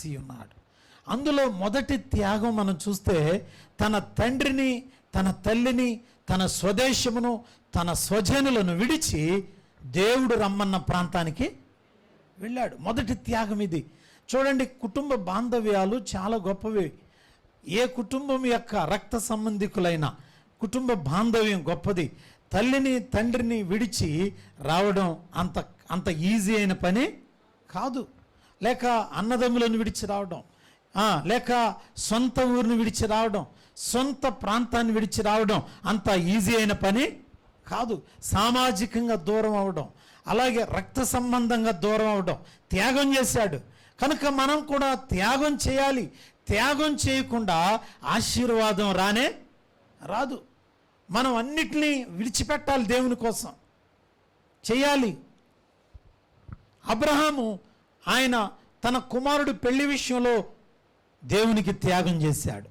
చేసి ఉన్నాడు. అందులో మొదటి త్యాగం మనం చూస్తే తన తండ్రిని, తన తల్లిని, తన స్వదేశమును, తన స్వజనులను విడిచి దేవుడు రమ్మన్న ప్రాంతానికి వెళ్ళాడు. మొదటి త్యాగం ఇది. చూడండి, కుటుంబ బాంధవ్యాలు చాలా గొప్పవి. ఏ కుటుంబం యొక్క రక్త సంబంధికులైన కుటుంబ బాంధవ్యం గొప్పది. తల్లిని తండ్రిని విడిచి రావడం అంత ఈజీ అయిన పని కాదు. లేక అన్నదమ్ములను విడిచి రావడం, లేక సొంత ఊరిని విడిచి రావడం, సొంత ప్రాంతాన్ని విడిచి రావడం అంత ఈజీ అయిన పని కాదు. సామాజికంగా దూరం అవడం, అలాగే రక్త సంబంధంగా దూరం అవడం, త్యాగం చేశాడు. కనుక మనం కూడా త్యాగం చేయాలి. త్యాగం చేయకుండా ఆశీర్వాదం రాదు. మనం అన్నిటినీ విడిచిపెట్టాలి, దేవుని కోసం చేయాలి. అబ్రహాము ఆయన తన కుమారుడు పెళ్లి విషయంలో దేవునికి త్యాగం చేశాడు.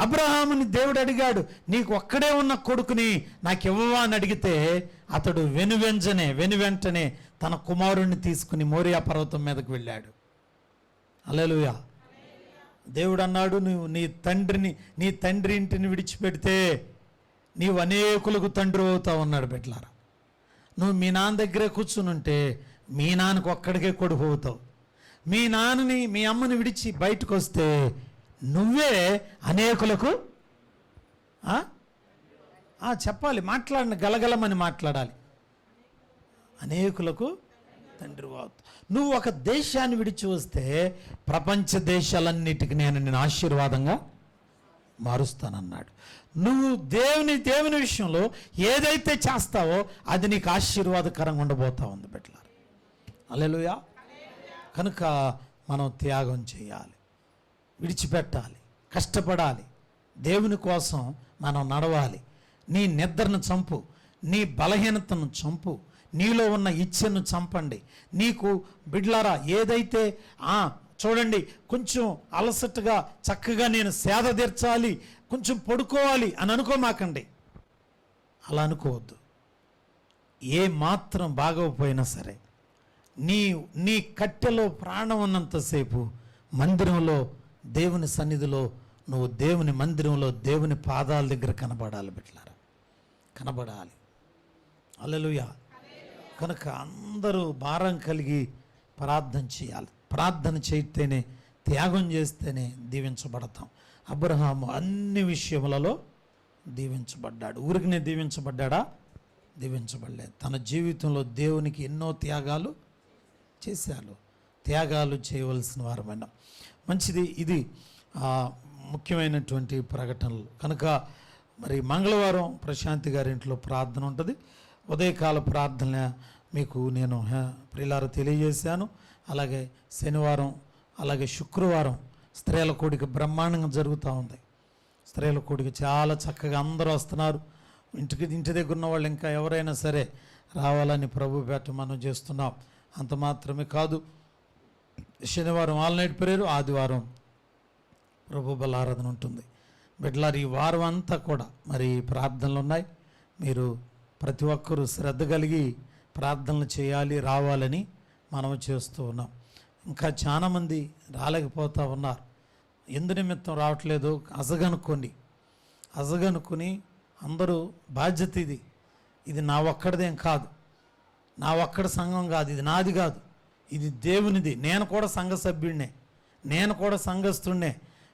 అబ్రహాముని దేవుడు అడిగాడు, నీకు ఒక్కడే ఉన్న కొడుకుని నాకు ఇవ్వవా అని అడిగితే అతడు వెనువెంటనే తన కుమారుడిని తీసుకుని మోరియా పర్వతం మీదకు వెళ్ళాడు. హల్లెలూయా. దేవుడు అన్నాడు, నువ్వు నీ తండ్రి ఇంటిని విడిచిపెడితే నీవు అనేకులకు తండ్రి అవుతావు అన్నాడు. బిడ్డలారా, నువ్వు మీ నాన్న దగ్గరే కూర్చుని ఉంటే మీ నాన్నకు ఒక్కడికే కొడుకు అవుతావు. మీ నాన్నని మీ అమ్మని విడిచి బయటకు వస్తే నువ్వే అనేకులకు చెప్పాలి, మాట్లాడిన గలగలమని మాట్లాడాలి. అనేకులకు తండ్రి అవుతావు. నువ్వు ఒక దేశాన్ని విడిచి వస్తే ప్రపంచ దేశాలన్నిటికీ నేను ఆశీర్వాదంగా మారుస్తానన్నాడు. నువ్వు దేవుని విషయంలో ఏదైతే చేస్తావో అది నీకు ఆశీర్వాదకరంగా ఉండబోతా ఉంది బిడ్డలారా. హల్లెలూయా. కనుక మనం త్యాగం చేయాలి, విడిచిపెట్టాలి, కష్టపడాలి, దేవుని కోసం మనం నడవాలి. నీ నిద్రను చంపు, నీ బలహీనతను చంపు, నీలో ఉన్న ఇచ్ఛను చంపండి. నీకు బిడ్డలారా ఏదైతే చూడండి, కొంచెం అలసటగా చక్కగా నేను సేద తీర్చాలి, కొంచెం పడుకోవాలి అని అనుకోమాకండి. అలా అనుకోవద్దు. ఏ మాత్రం బాగోపోయినా సరే నీ కట్టెలో ప్రాణం ఉన్నంతసేపు మందిరంలో, దేవుని సన్నిధిలో, నువ్వు దేవుని మందిరంలో దేవుని పాదాల దగ్గర కనబడాలి బిడ్డలారా, కనబడాలి. హల్లెలూయా. కనుక అందరూ భారం కలిగి ప్రార్థన చేయాలి. ప్రార్థన చేస్తేనే, త్యాగం చేస్తేనే దీవించబడతాం. అబ్రహాము అన్ని విషయములలో దీవించబడ్డాడు. ఊరికినే దీవించబడ్డా? దీవించబడలేదు. తన జీవితంలో దేవునికి ఎన్నో త్యాగాలు చేశారు. త్యాగాలు చేయవలసిన వారమైన మంచిది. ఇది ముఖ్యమైనటువంటి ప్రకటనలు. కనుక మరి మంగళవారం ప్రశాంతి గారింట్లో ప్రార్థన ఉంటుంది. ఉదయకాల ప్రార్థన మీకు నేను ప్రియులారా తెలియజేశాను. అలాగే శనివారం, అలాగే శుక్రవారం స్త్రీల కూడిక బ్రహ్మాండంగా జరుగుతూ ఉంది. స్త్రీల కూడిక చాలా చక్కగా అందరూ వస్తున్నారు. ఇంటి దగ్గర ఉన్న వాళ్ళు ఇంకా ఎవరైనా సరే రావాలని ప్రభు పేట మనం చేస్తున్నాం. అంత మాత్రమే కాదు, శనివారం ఆల్ నైట్ ప్రేయర్, ఆదివారం ప్రభు బలారాధన ఉంటుంది. బిడ్డలారు ఈ వారం అంతా కూడా మరి ప్రార్థనలు ఉన్నాయి. మీరు ప్రతి ఒక్కరూ శ్రద్ధ కలిగి ప్రార్థనలు చేయాలి, రావాలని మనం చేస్తూ ఉన్నాం. ఇంకా చాలామంది రాలేకపోతూ ఉన్నారు. ఎందు నిమిత్తం రావట్లేదు అజగనుకొని అందరూ బాధ్యత ఇది నా ఒక్కడిదేం కాదు, నా ఒక్కడి సంఘం కాదు, ఇది నాది కాదు, ఇది దేవునిది. నేను కూడా సంఘ సభ్యుడినే, నేను కూడా సంఘస్థుడినే.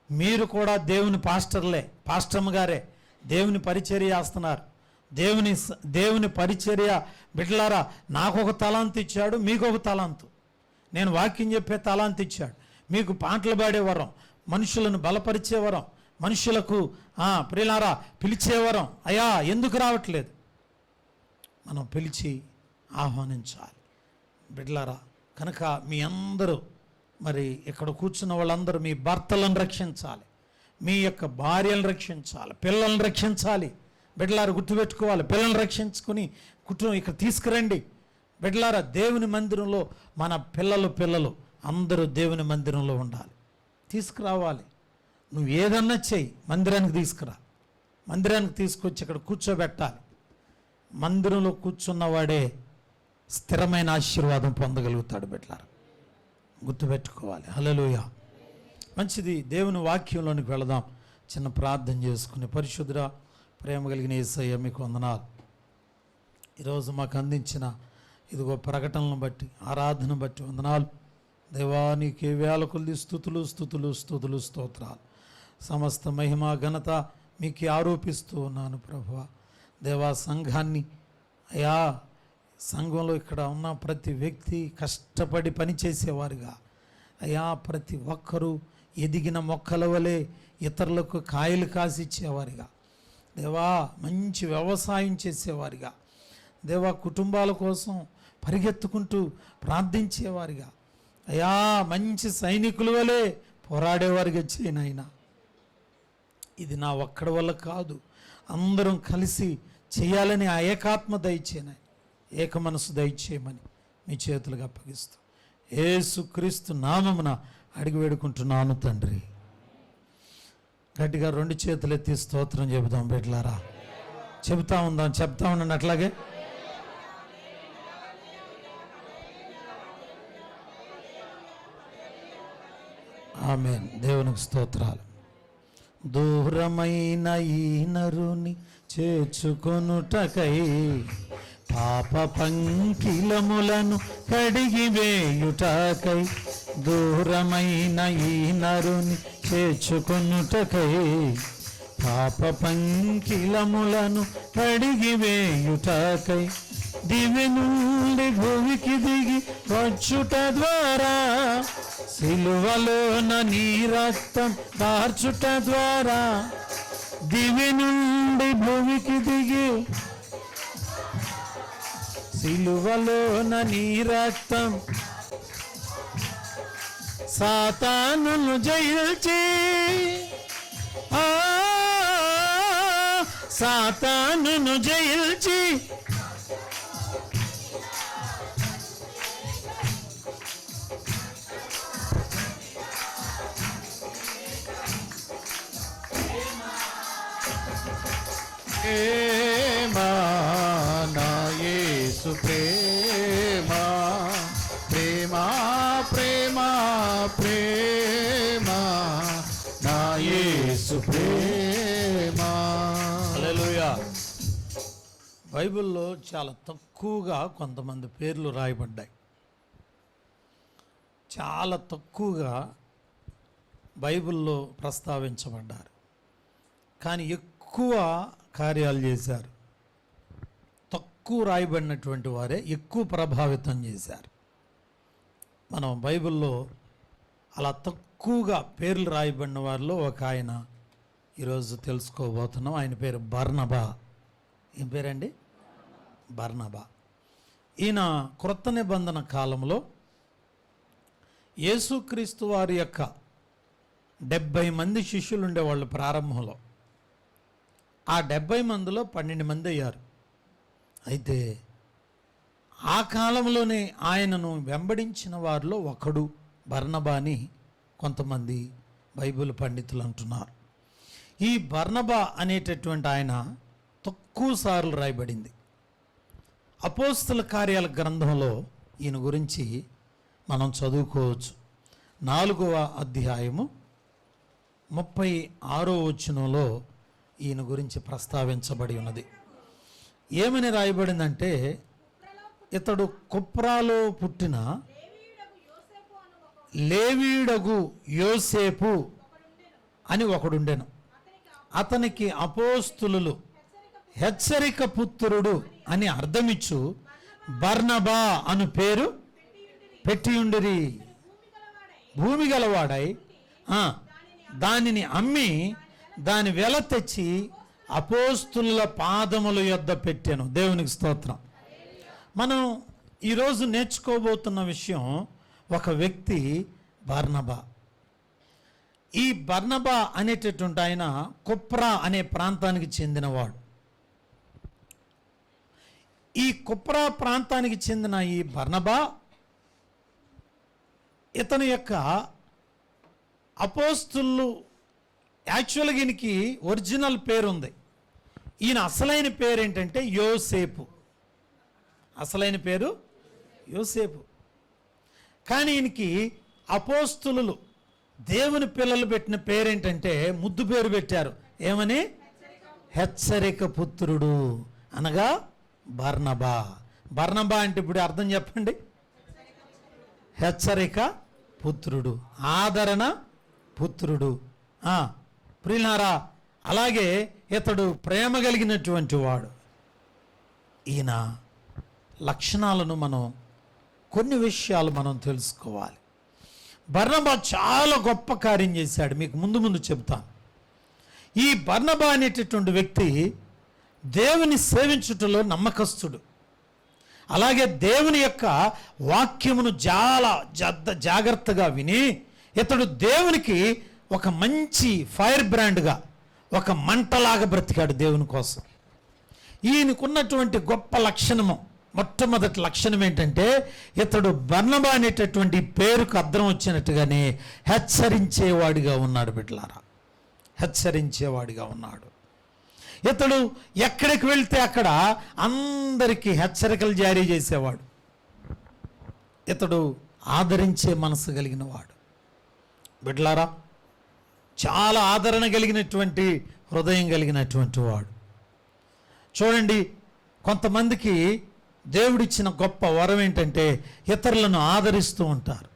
మీరు కూడా దేవుని పాస్టర్మ గారే దేవుని పరిచర్య చేస్తున్నారు. దేవుని పరిచర్య బిడ్డలారా, నాకు ఒక తలాంతు ఇచ్చాడు, మీకు ఒక తలాంతు. నేను వాక్యం చెప్పే తలాంతు ఇచ్చాడు. మీకు పాటలు పాడే వరం, మనుషులను బలపరిచే వరం, మనుషులకు ప్రియులారా పిలిచే వరం. అయ్యా ఎందుకు రావట్లేదు? మనం పిలిచి ఆహ్వానించాలి బిడ్డలారా. కనుక మీ అందరూ మరి ఇక్కడ కూర్చున్న వాళ్ళందరూ మీ భర్తలను రక్షించాలి, మీ యొక్క భార్యలను రక్షించాలి, పిల్లలను రక్షించాలి. బిడ్డలారా గుర్తుపెట్టుకోవాలి, పిల్లల్ని రక్షించుకుని కుటుంబం ఇక్కడ తీసుకురండి. బిడ్డలారా దేవుని మందిరంలో మన పిల్లలు అందరూ దేవుని మందిరంలో ఉండాలి, తీసుకురావాలి. నువ్వు ఏదన్నా చెయ్యి, మందిరానికి తీసుకురా. మందిరానికి తీసుకొచ్చి ఇక్కడ కూర్చోబెట్టాలి. మందిరంలో కూర్చున్నవాడే స్థిరమైన ఆశీర్వాదం పొందగలుగుతాడు బిడ్డలారా, గుర్తుపెట్టుకోవాలి. హల్లెలూయా. మంచిది. దేవుని వాక్యంలోనికి వెళదాం. చిన్న ప్రార్థన చేసుకుని. పరిశుద్ధ ప్రేమ కలిగిన యేసయ్య మీకు వందనాలు. ఈరోజు మాకు అందించిన ఇదిగో ప్రకటనలను బట్టి, ఆరాధన బట్టి వందనాలు. దేవానికి వేల కొద్ది స్తుతులు స్తుతులు స్తుతులు స్తోత్రాలు. సమస్త మహిమ ఘనత మీకు ఆరోపిస్తూ ఉన్నాను ప్రభువా. దేవా సంఘాన్ని అయా, సంఘంలో ఇక్కడ ఉన్న ప్రతి వ్యక్తి కష్టపడి పనిచేసేవారుగా అయా, ప్రతి ఒక్కరూ ఎదిగిన మొక్కల వలె ఇతరులకు కాయలు కాసిచ్చేవారిగా దేవా, మంచి వ్యవసాయం చేసేవారిగా దేవా, కుటుంబాల కోసం పరిగెత్తుకుంటూ ప్రార్థించేవారిగా అయా, మంచి సైనికుల వలె పోరాడేవారిగా చేయనైనా. ఇది నా ఒక్కడి వల్ల కాదు, అందరం కలిసి చేయాలని ఆ ఏకాత్మ దయచేయని, ఏక మనసు దయచేయమని మీ చేతులకు అప్పగిస్తూ యేసుక్రీస్తు నామమున అడిగి వేడుకుంటున్నాను తండ్రి. గట్టిగా 2 చేతులు ఎత్తి స్తోత్రం చెబుదాం బిడ్డలారా. చెబుతా ఉండండి అట్లాగే. ఆమేన్. దేవునికి స్తోత్రాలు. దూరమైన ఈ నరుని చేర్చుకొనుటకై పాప పంకిలములను కడిగి వేయుటకై, దూరమైన ఈ నరుని చేర్చుకొనుటకై పాప పంకిలములను కడిగి వేయుటకై, దివి నుండి భూమికి దిగి వచ్చుట ద్వారా, సిలువలోన నీ రక్తం కార్చుట ద్వారా, దివి నుండి భూమికి దిగి సిలువలోన నీ రక్తం, సాతానును జయించి, సాతానును జయించి, ప్రేమా నా యేసు ప్రేమా, ప్రేమా ప్రేమా ప్రేమా నా యేసు ప్రేమా. హల్లెలూయా. బైబిల్లో చాలా తక్కువగా కొంతమంది పేర్లు రాయబడ్డాయి. చాలా తక్కువగా బైబిల్లో ప్రస్తావించబడ్డారు. కానీ ఎక్కువ కార్యాలు చేశారు. తక్కువ రాయబడినటువంటి వారే ఎక్కువ ప్రభావితం చేశారు. మనం బైబిల్లో అలా తక్కువగా పేర్లు రాయబడిన వారిలో ఒక ఆయన ఈరోజు తెలుసుకోబోతున్నాం. ఆయన పేరు బర్నబా. ఏం పేరండి? బర్నబా. ఈయన క్రొత్త నిబంధన కాలంలో యేసుక్రీస్తు వారి యొక్క 70 మంది శిష్యులు ఉండేవాళ్ళు ప్రారంభంలో. ఆ 70 మందిలో 12 మంది అయ్యారు. అయితే ఆ కాలంలోనే ఆయనను వెంబడించిన వారిలో ఒకడు బర్నబా అని కొంతమంది బైబిల్ పండితులు అంటున్నారు. ఈ బర్నబా అనేటటువంటి ఆయన తక్కువ సార్లు రాయబడింది. అపోస్తల కార్యాల గ్రంథంలో ఈయన గురించి మనం చదువుకోవచ్చు. 4వ అధ్యాయము 36వ వచనంలో ఈయన గురించి ప్రస్తావించబడి ఉన్నది. ఏమని రాయబడిందంటే, ఇతడు కుప్రాలో పుట్టిన లేవీయుడగు యోసేపు అని ఒకడుండెను. అతనికి అపోస్తులు హెచ్చరిక పుత్రుడు అని అర్థమిచ్చు బర్నబా అను పేరు పెట్టియుండిరి. భూమి గలవాడై దానిని అమ్మి దాని వెల తెచ్చి అపోస్తుల పాదముల యొద్ద పెట్టాను. దేవునికి స్తోత్రం. మనం ఈరోజు నేర్చుకోబోతున్న విషయం, ఒక వ్యక్తి బర్నబా. ఈ బర్నబా అనేటటువంటి ఆయన కుప్రా అనే ప్రాంతానికి చెందినవాడు. ఈ కుప్రా ప్రాంతానికి చెందిన ఈ బర్నబా, ఇతని యొక్క అపోస్తులు యాక్చువల్గా ఈయనకి ఒరిజినల్ పేరు ఉంది. ఈయన అసలైన పేరు ఏంటంటే యోసేపు. అసలైన పేరు యోసేపు. కానీ ఈయనకి అపోస్తులు దేవుని పిల్లలు పెట్టిన పేరేంటంటే ముద్దు పేరు పెట్టారు. ఏమని? హెచ్చరిక పుత్రుడు అనగా బర్నబా. బర్నబా అంటే ఇప్పుడు అర్థం చెప్పండి. హెచ్చరిక పుత్రుడు, ఆదరణ పుత్రుడు. ప్రియులారా, అలాగే ఇతడు ప్రేమ కలిగినటువంటి వాడు. ఈయన లక్షణాలను కొన్ని విషయాలు మనం తెలుసుకోవాలి. బర్నబా చాలా గొప్ప కార్యం చేశాడు. మీకు ముందు చెప్తాను. ఈ బర్నబా అనేటటువంటి వ్యక్తి దేవుని సేవించుటలో నమ్మకస్తుడు. అలాగే దేవుని యొక్క వాక్యమును చాలా జాగ్రత్తగా విని ఇతడు దేవునికి ఒక మంచి ఫైర్ బ్రాండ్గా, ఒక మంటలాగా బ్రతికాడు దేవుని కోసం. ఈయనకున్నటువంటి గొప్ప లక్షణము, మొట్టమొదటి లక్షణం ఏంటంటే ఇతడు బర్నబా అనేటటువంటి పేరుకు అర్థం వచ్చినట్టుగానే హెచ్చరించేవాడిగా ఉన్నాడు. బిడ్డలారా, హెచ్చరించేవాడిగా ఉన్నాడు. ఇతడు ఎక్కడికి వెళ్తే అక్కడ అందరికీ హెచ్చరికలు జారీ చేసేవాడు. ఇతడు ఆదరించే మనసు కలిగిన వాడు. బిడ్డలారా, చాలా ఆదరణ కలిగినటువంటి హృదయం కలిగినటువంటి వాడు. చూడండి, కొంతమందికి దేవుడిచ్చిన గొప్ప వరం ఏంటంటే ఇతరులను ఆదరిస్తూ ఉంటారు,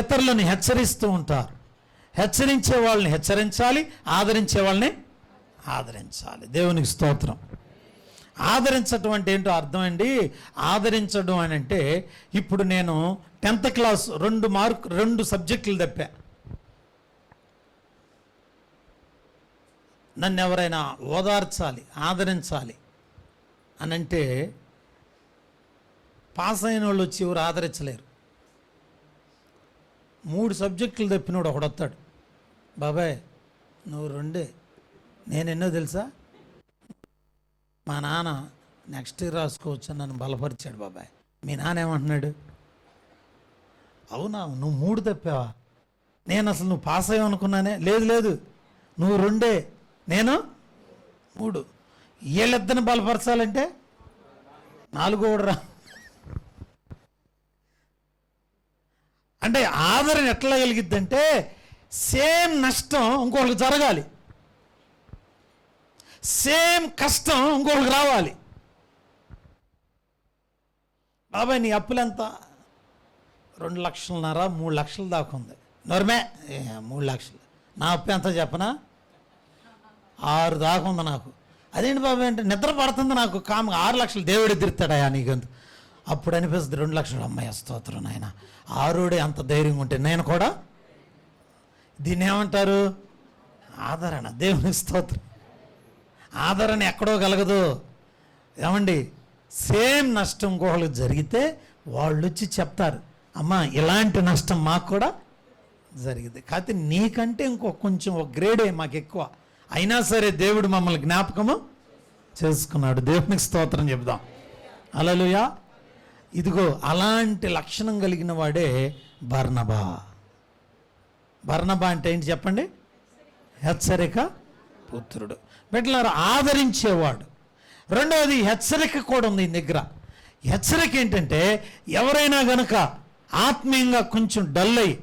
ఇతరులను హెచ్చరిస్తూ ఉంటారు. హెచ్చరించే వాళ్ళని హెచ్చరించాలి, ఆదరించే వాళ్ళని ఆదరించాలి. దేవునికి స్తోత్రం. ఆదరించడం అంటే ఏంటో అర్థమండి. ఆదరించడం అని అంటే, ఇప్పుడు నేను 10th క్లాస్ 2 సబ్జెక్టులు తప్పా. నన్ను ఎవరైనా ఓదార్చాలి, ఆదరించాలి అని అంటే పాస్ అయిన వాళ్ళు వచ్చి ఎవరు ఆదరించలేరు. 3 సబ్జెక్టులు తప్పినోడు ఒకడు వస్తాడు. బాబాయ్ నువ్వు 2, నేను ఎన్నో తెలుసా, మా నాన్న నెక్స్ట్ ఇయర్ రాసుకోవచ్చు అని నన్ను బలపరిచాడు. బాబాయ్ మీ నాన్న ఏమంటున్నాడు? అవునా, నువ్వు 3 తప్పావా? నేను అసలు నువ్వు పాస్ అయ్యావనుకున్నానే. లేదు నువ్వు 2, నేను 3. వీళ్ళిద్దరిని బలపరచాలంటే 4 కూడా రా. అంటే ఆదరణ ఎట్లా కలిగిద్దంటే సేమ్ నష్టం ఇంకొకరికి జరగాలి, సేమ్ కష్టం ఇంకొకరికి రావాలి. బాబాయ్ నీ అప్పులు ఎంత? 2 లక్షలన్నర 3 లక్షల దాకా ఉంది. నోరమే 3 లక్షలు. నా అప్పు ఎంత చెప్పనా? 6 దాకా ఉంది నాకు. అదేంటి బాబాయ్ అంటే నిద్ర పడుతుంది నాకు కామ. 6 లక్షలు దేవుడు ఎదురుతాడయా నీకంత. అప్పుడు అనిపిస్తుంది 2 లక్షలు. అమ్మాయి స్తోత్రం నాయన, 6 అంత ధైర్యంగా ఉంటే నేను కూడా. దీన్ని ఏమంటారు? ఆదరణ. దేవునికి స్తోత్రం. ఆదరణ ఎక్కడో కలగదు. ఏమండి, సేమ్ నష్టం ఇంకొకరికి జరిగితే వాళ్ళు వచ్చి చెప్తారు, అమ్మా ఇలాంటి నష్టం మాకు కూడా జరిగింది, కాకపోతే నీకంటే కొంచెం ఒక గ్రేడే మాకు ఎక్కువ, అయినా సరే దేవుడు మమ్మల్ని జ్ఞాపకము చేసుకున్నాడు. దేవునికి స్తోత్రం చెప్దాం. హల్లెలూయా. ఇదిగో అలాంటి లక్షణం కలిగిన వాడే బర్నబా. బర్నబా అంటే ఏంటి చెప్పండి? హెచ్చరిక పుత్రుడు. బిడ్డలారా, ఆదరించేవాడు. రెండవది హెచ్చరిక కూడా ఉంది ఈ దగ్గర. హెచ్చరిక ఏంటంటే ఎవరైనా గనక ఆత్మీయంగా కొంచెం డల్ అయ్యి,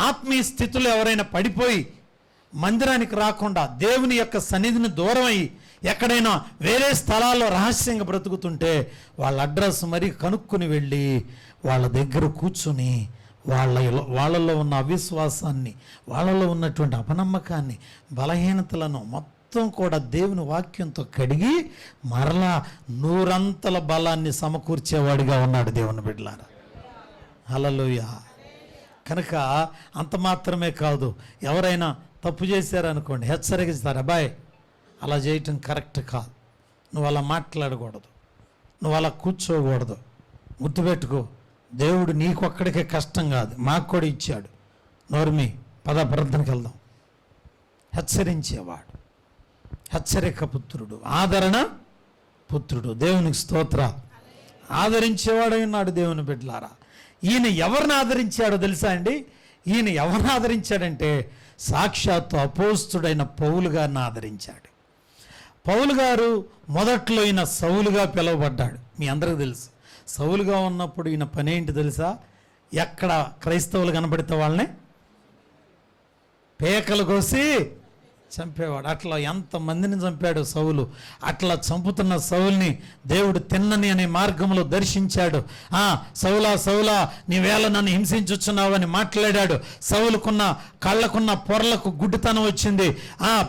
ఆత్మీయ స్థితిలో ఎవరైనా పడిపోయి మందిరానికి రాకుండా దేవుని యొక్క సన్నిధిని దూరం అయ్యి ఎక్కడైనా వేరే స్థలాల్లో రహస్యంగా బ్రతుకుతుంటే వాళ్ళ అడ్రస్ మరీ కనుక్కొని వెళ్ళి వాళ్ళ దగ్గర కూర్చుని వాళ్ళలో ఉన్న అవిశ్వాసాన్ని, వాళ్ళలో ఉన్నటువంటి అపనమ్మకాన్ని, బలహీనతలను మొత్తం కూడా దేవుని వాక్యంతో కడిగి మరలా 100 బలాన్ని సమకూర్చేవాడిగా ఉన్నాడు దేవుని బిడ్డలారా. హల్లెలూయా. కనుక అంత మాత్రమే కాదు, ఎవరైనా తప్పు చేశారనుకోండి హెచ్చరిస్తారు, అబ్బాయి అలా చేయటం కరెక్ట్ కాదు, నువ్వు అలా మాట్లాడకూడదు, నువ్వు అలా కూర్చోకూడదు, గుర్తుపెట్టుకో దేవుడు నీకొక్కడికే కష్టం కాదు మాకు కూడా ఇచ్చాడు. నోర్మి పద ప్రార్థనకి వెళ్దాం. హెచ్చరించేవాడు, హెచ్చరిక పుత్రుడు, ఆదరణ పుత్రుడు. దేవునికి స్తోత్ర. ఆదరించేవాడు ఉన్నాడు దేవుని బిడ్డలారా. ఈయన ఎవరిని ఆదరించాడో తెలుసా అండి? ఈయన ఎవరిని ఆదరించాడంటే సాక్షాత్తు అపోస్తుడైన పౌలు గారిని ఆదరించాడు. పౌలు గారు మొదట్లో ఈయన సౌలుగా పిలువబడ్డాడు. మీ అందరికీ తెలుసు. సౌలుగా ఉన్నప్పుడు ఈయన పని ఏంటి తెలుసా? ఎక్కడ క్రైస్తవులు కనబడితే వాళ్ళని పేకలు కోసి చంపేవాడు. అట్లా ఎంతమందిని చంపాడు సౌలు. అట్లా చంపుతున్న సౌల్ని దేవుడు తిన్నని అనే మార్గంలో దర్శించాడు. సౌలా సౌలా నీవేళ నన్ను హింసించుచున్నావని మాట్లాడాడు. సౌలుకున్న కళ్ళకున్న పొరలకు గుడ్డితనం వచ్చింది.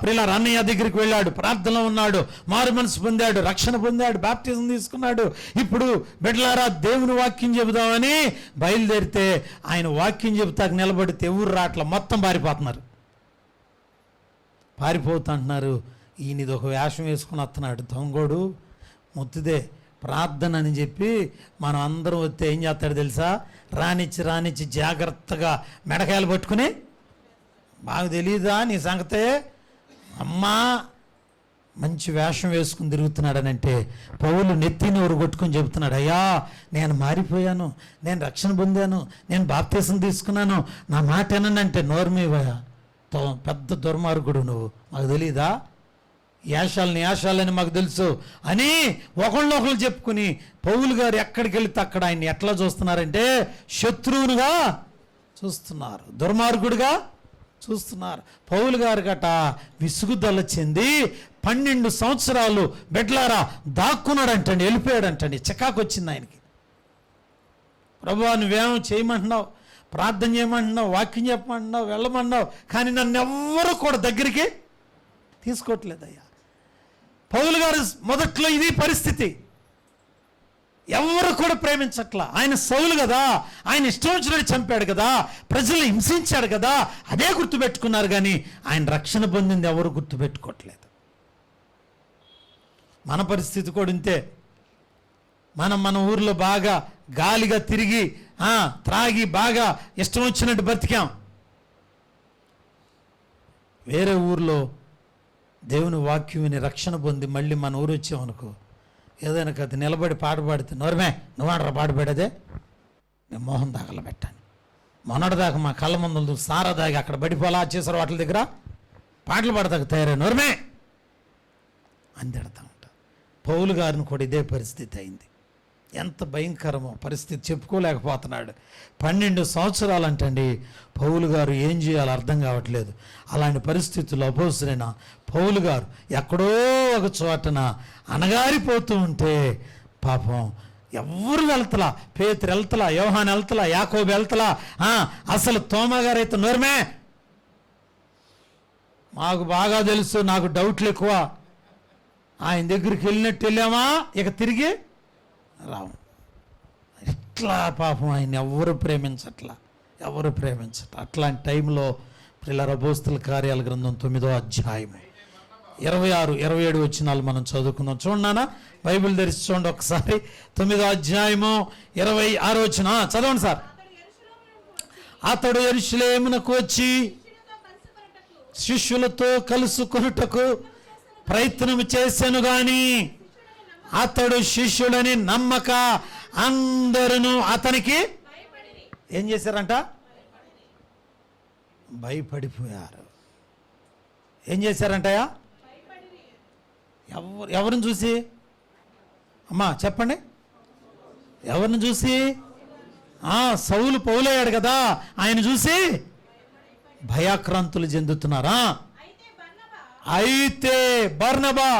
ప్రియులారా, అన్నయ్య దగ్గరికి వెళ్ళాడు, ప్రార్థనలో ఉన్నాడు, మారు మనసు పొందాడు, రక్షణ పొందాడు, బాప్టిజం తీసుకున్నాడు. ఇప్పుడు బిడ్డలారా దేవుని వాక్యం చెబుదామని బయలుదేరితే ఆయన వాక్యం చెబుతాకు నిలబడితే ఎవరు రాట్లా, మొత్తం పారిపోతుంటున్నారు. ఈయన ఇది ఒక వేషం వేసుకుని వస్తున్నాడు, దొంగోడు ముత్తుదే ప్రార్థన అని చెప్పి మనం అందరం వస్తే ఏం చేస్తాడు తెలుసా? రానిచ్చి జాగ్రత్తగా మెడకాయలు పట్టుకుని, బాగా తెలియదా నీ సంగతే అమ్మా, మంచి వేషం వేసుకుని తిరుగుతున్నాడనంటే పౌలు నెత్తి నోరు కొట్టుకొని చెబుతున్నాడు, అయ్యా నేను మారిపోయాను, నేను రక్షణ పొందాను, నేను బాప్తీసం తీసుకున్నాను, నా మాట ఏనంటే నోర్మీవయా, పెద్ద దుర్మార్గుడు నువ్వు, మాకు తెలీదా? యాషాలని మాకు తెలుసు అని ఒకళ్ళొకళ్ళు చెప్పుకుని పౌలు గారు ఎక్కడికి వెళితే అక్కడ ఆయన్ని ఎట్లా చూస్తున్నారంటే శత్రువునుగా చూస్తున్నారు, దుర్మార్గుడుగా చూస్తున్నారు. పౌలు గారు గట విసుగుదల చెంది 12 సంవత్సరాలు బెడ్లారా దాక్కున్నాడంటండి, వెళ్ళిపోయాడంటండి. చికాకు వచ్చింది ఆయనకి. ప్రభువా నువ్వేమో చేయమంటున్నావు, ప్రార్థన చేయమంటున్నావు, వాక్యం చెప్పమంటున్నావు, వెళ్ళమన్నావు, కానీ నన్ను ఎవ్వరూ కూడా దగ్గరికి తీసుకోవట్లేదయ్యా. పౌలు గారు మొదట్లో ఇది పరిస్థితి, ఎవరు కూడా ప్రేమించట్లా. ఆయన సౌలు కదా, ఆయన ఇష్టం వచ్చినట్టు చంపాడు కదా, ప్రజల్ని హింసించాడు కదా, అదే గుర్తుపెట్టుకున్నారు. కానీ ఆయన రక్షణ పొందింది ఎవరు గుర్తుపెట్టుకోవట్లేదు. మన పరిస్థితి కూడా ఇంతే. మన ఊర్లో బాగా గాలిగా తిరిగి త్రాగి బాగా ఇష్టం వచ్చినట్టు బతికాం. వేరే ఊర్లో దేవుని వాక్యం విని రక్షణ పొంది మళ్ళీ మన ఊరు వచ్చామనుకో, ఏదైనా కథ నిలబడి పాట పాడితే నోరమే నువ్వాడరా పాట పాడేదే, నేను మోహన్ దాకలు పెట్టాను, మొన్నటిదాకా మా కళ్ళ ముందు సారా దాగి అక్కడ బడిపోలా చేసారు వాటి దగ్గర పాటలు పాడతాక తయారై నోరమే అని తిడతా ఉంటా. పౌలు గారిని కూడా ఇదే పరిస్థితి అయింది. ఎంత భయంకరమో పరిస్థితి, చెప్పుకోలేకపోతున్నాడు. 12 సంవత్సరాలు అంటండి పౌలు గారు ఏం చేయాలో అర్థం కావట్లేదు. అలాంటి పరిస్థితుల్లో అపోస్తలుడైన పౌలు గారు ఎక్కడో ఒక చోటన అణగారిపోతూ ఉంటే పాపం ఎవరు వెళ్తలా, పేతురు వెళ్తలా, యోహాను వెళ్తలా, యాకోబు వెళ్తలా, అసలు తోమా గారు అయితే నోరమే మాకు బాగా తెలుసు, నాకు డౌట్లు ఎక్కువ, ఆయన దగ్గరికి వెళ్ళినట్టు వెళ్ళామా ఇక తిరిగి రావు. ఇట్లా పాపం ఆయన ఎవరు ప్రేమించట్లా. అట్లాంటి టైంలో ప్రియులారా అపోస్తలుల కార్యాల గ్రంథం 9వ అధ్యాయం 26, 27 వచనాలు మనం చదువుకుందాం. చూడన్నా బైబిల్ తెరిచి చూడండి ఒకసారి. 9వ అధ్యాయము 26వ వచనం చదవండి సార్. అతడు యెరూషలేమునకు వచ్చి శిష్యులతో కలుసుకొనుటకు ప్రయత్నం చేశాను గాని అతడు శిష్యుడని నమ్మక అందరూ అతనికి ఏం చేశారంట? భయపడిపోయారు. ఏం చేశారంటయా? ఎవరిని చూసి? అమ్మా చెప్పండి, ఎవరిని చూసి? సౌలు పౌలయ్యాడు కదా, ఆయన చూసి భయాక్రాంతులు చెందుతున్నారా? అయితే బర్నబా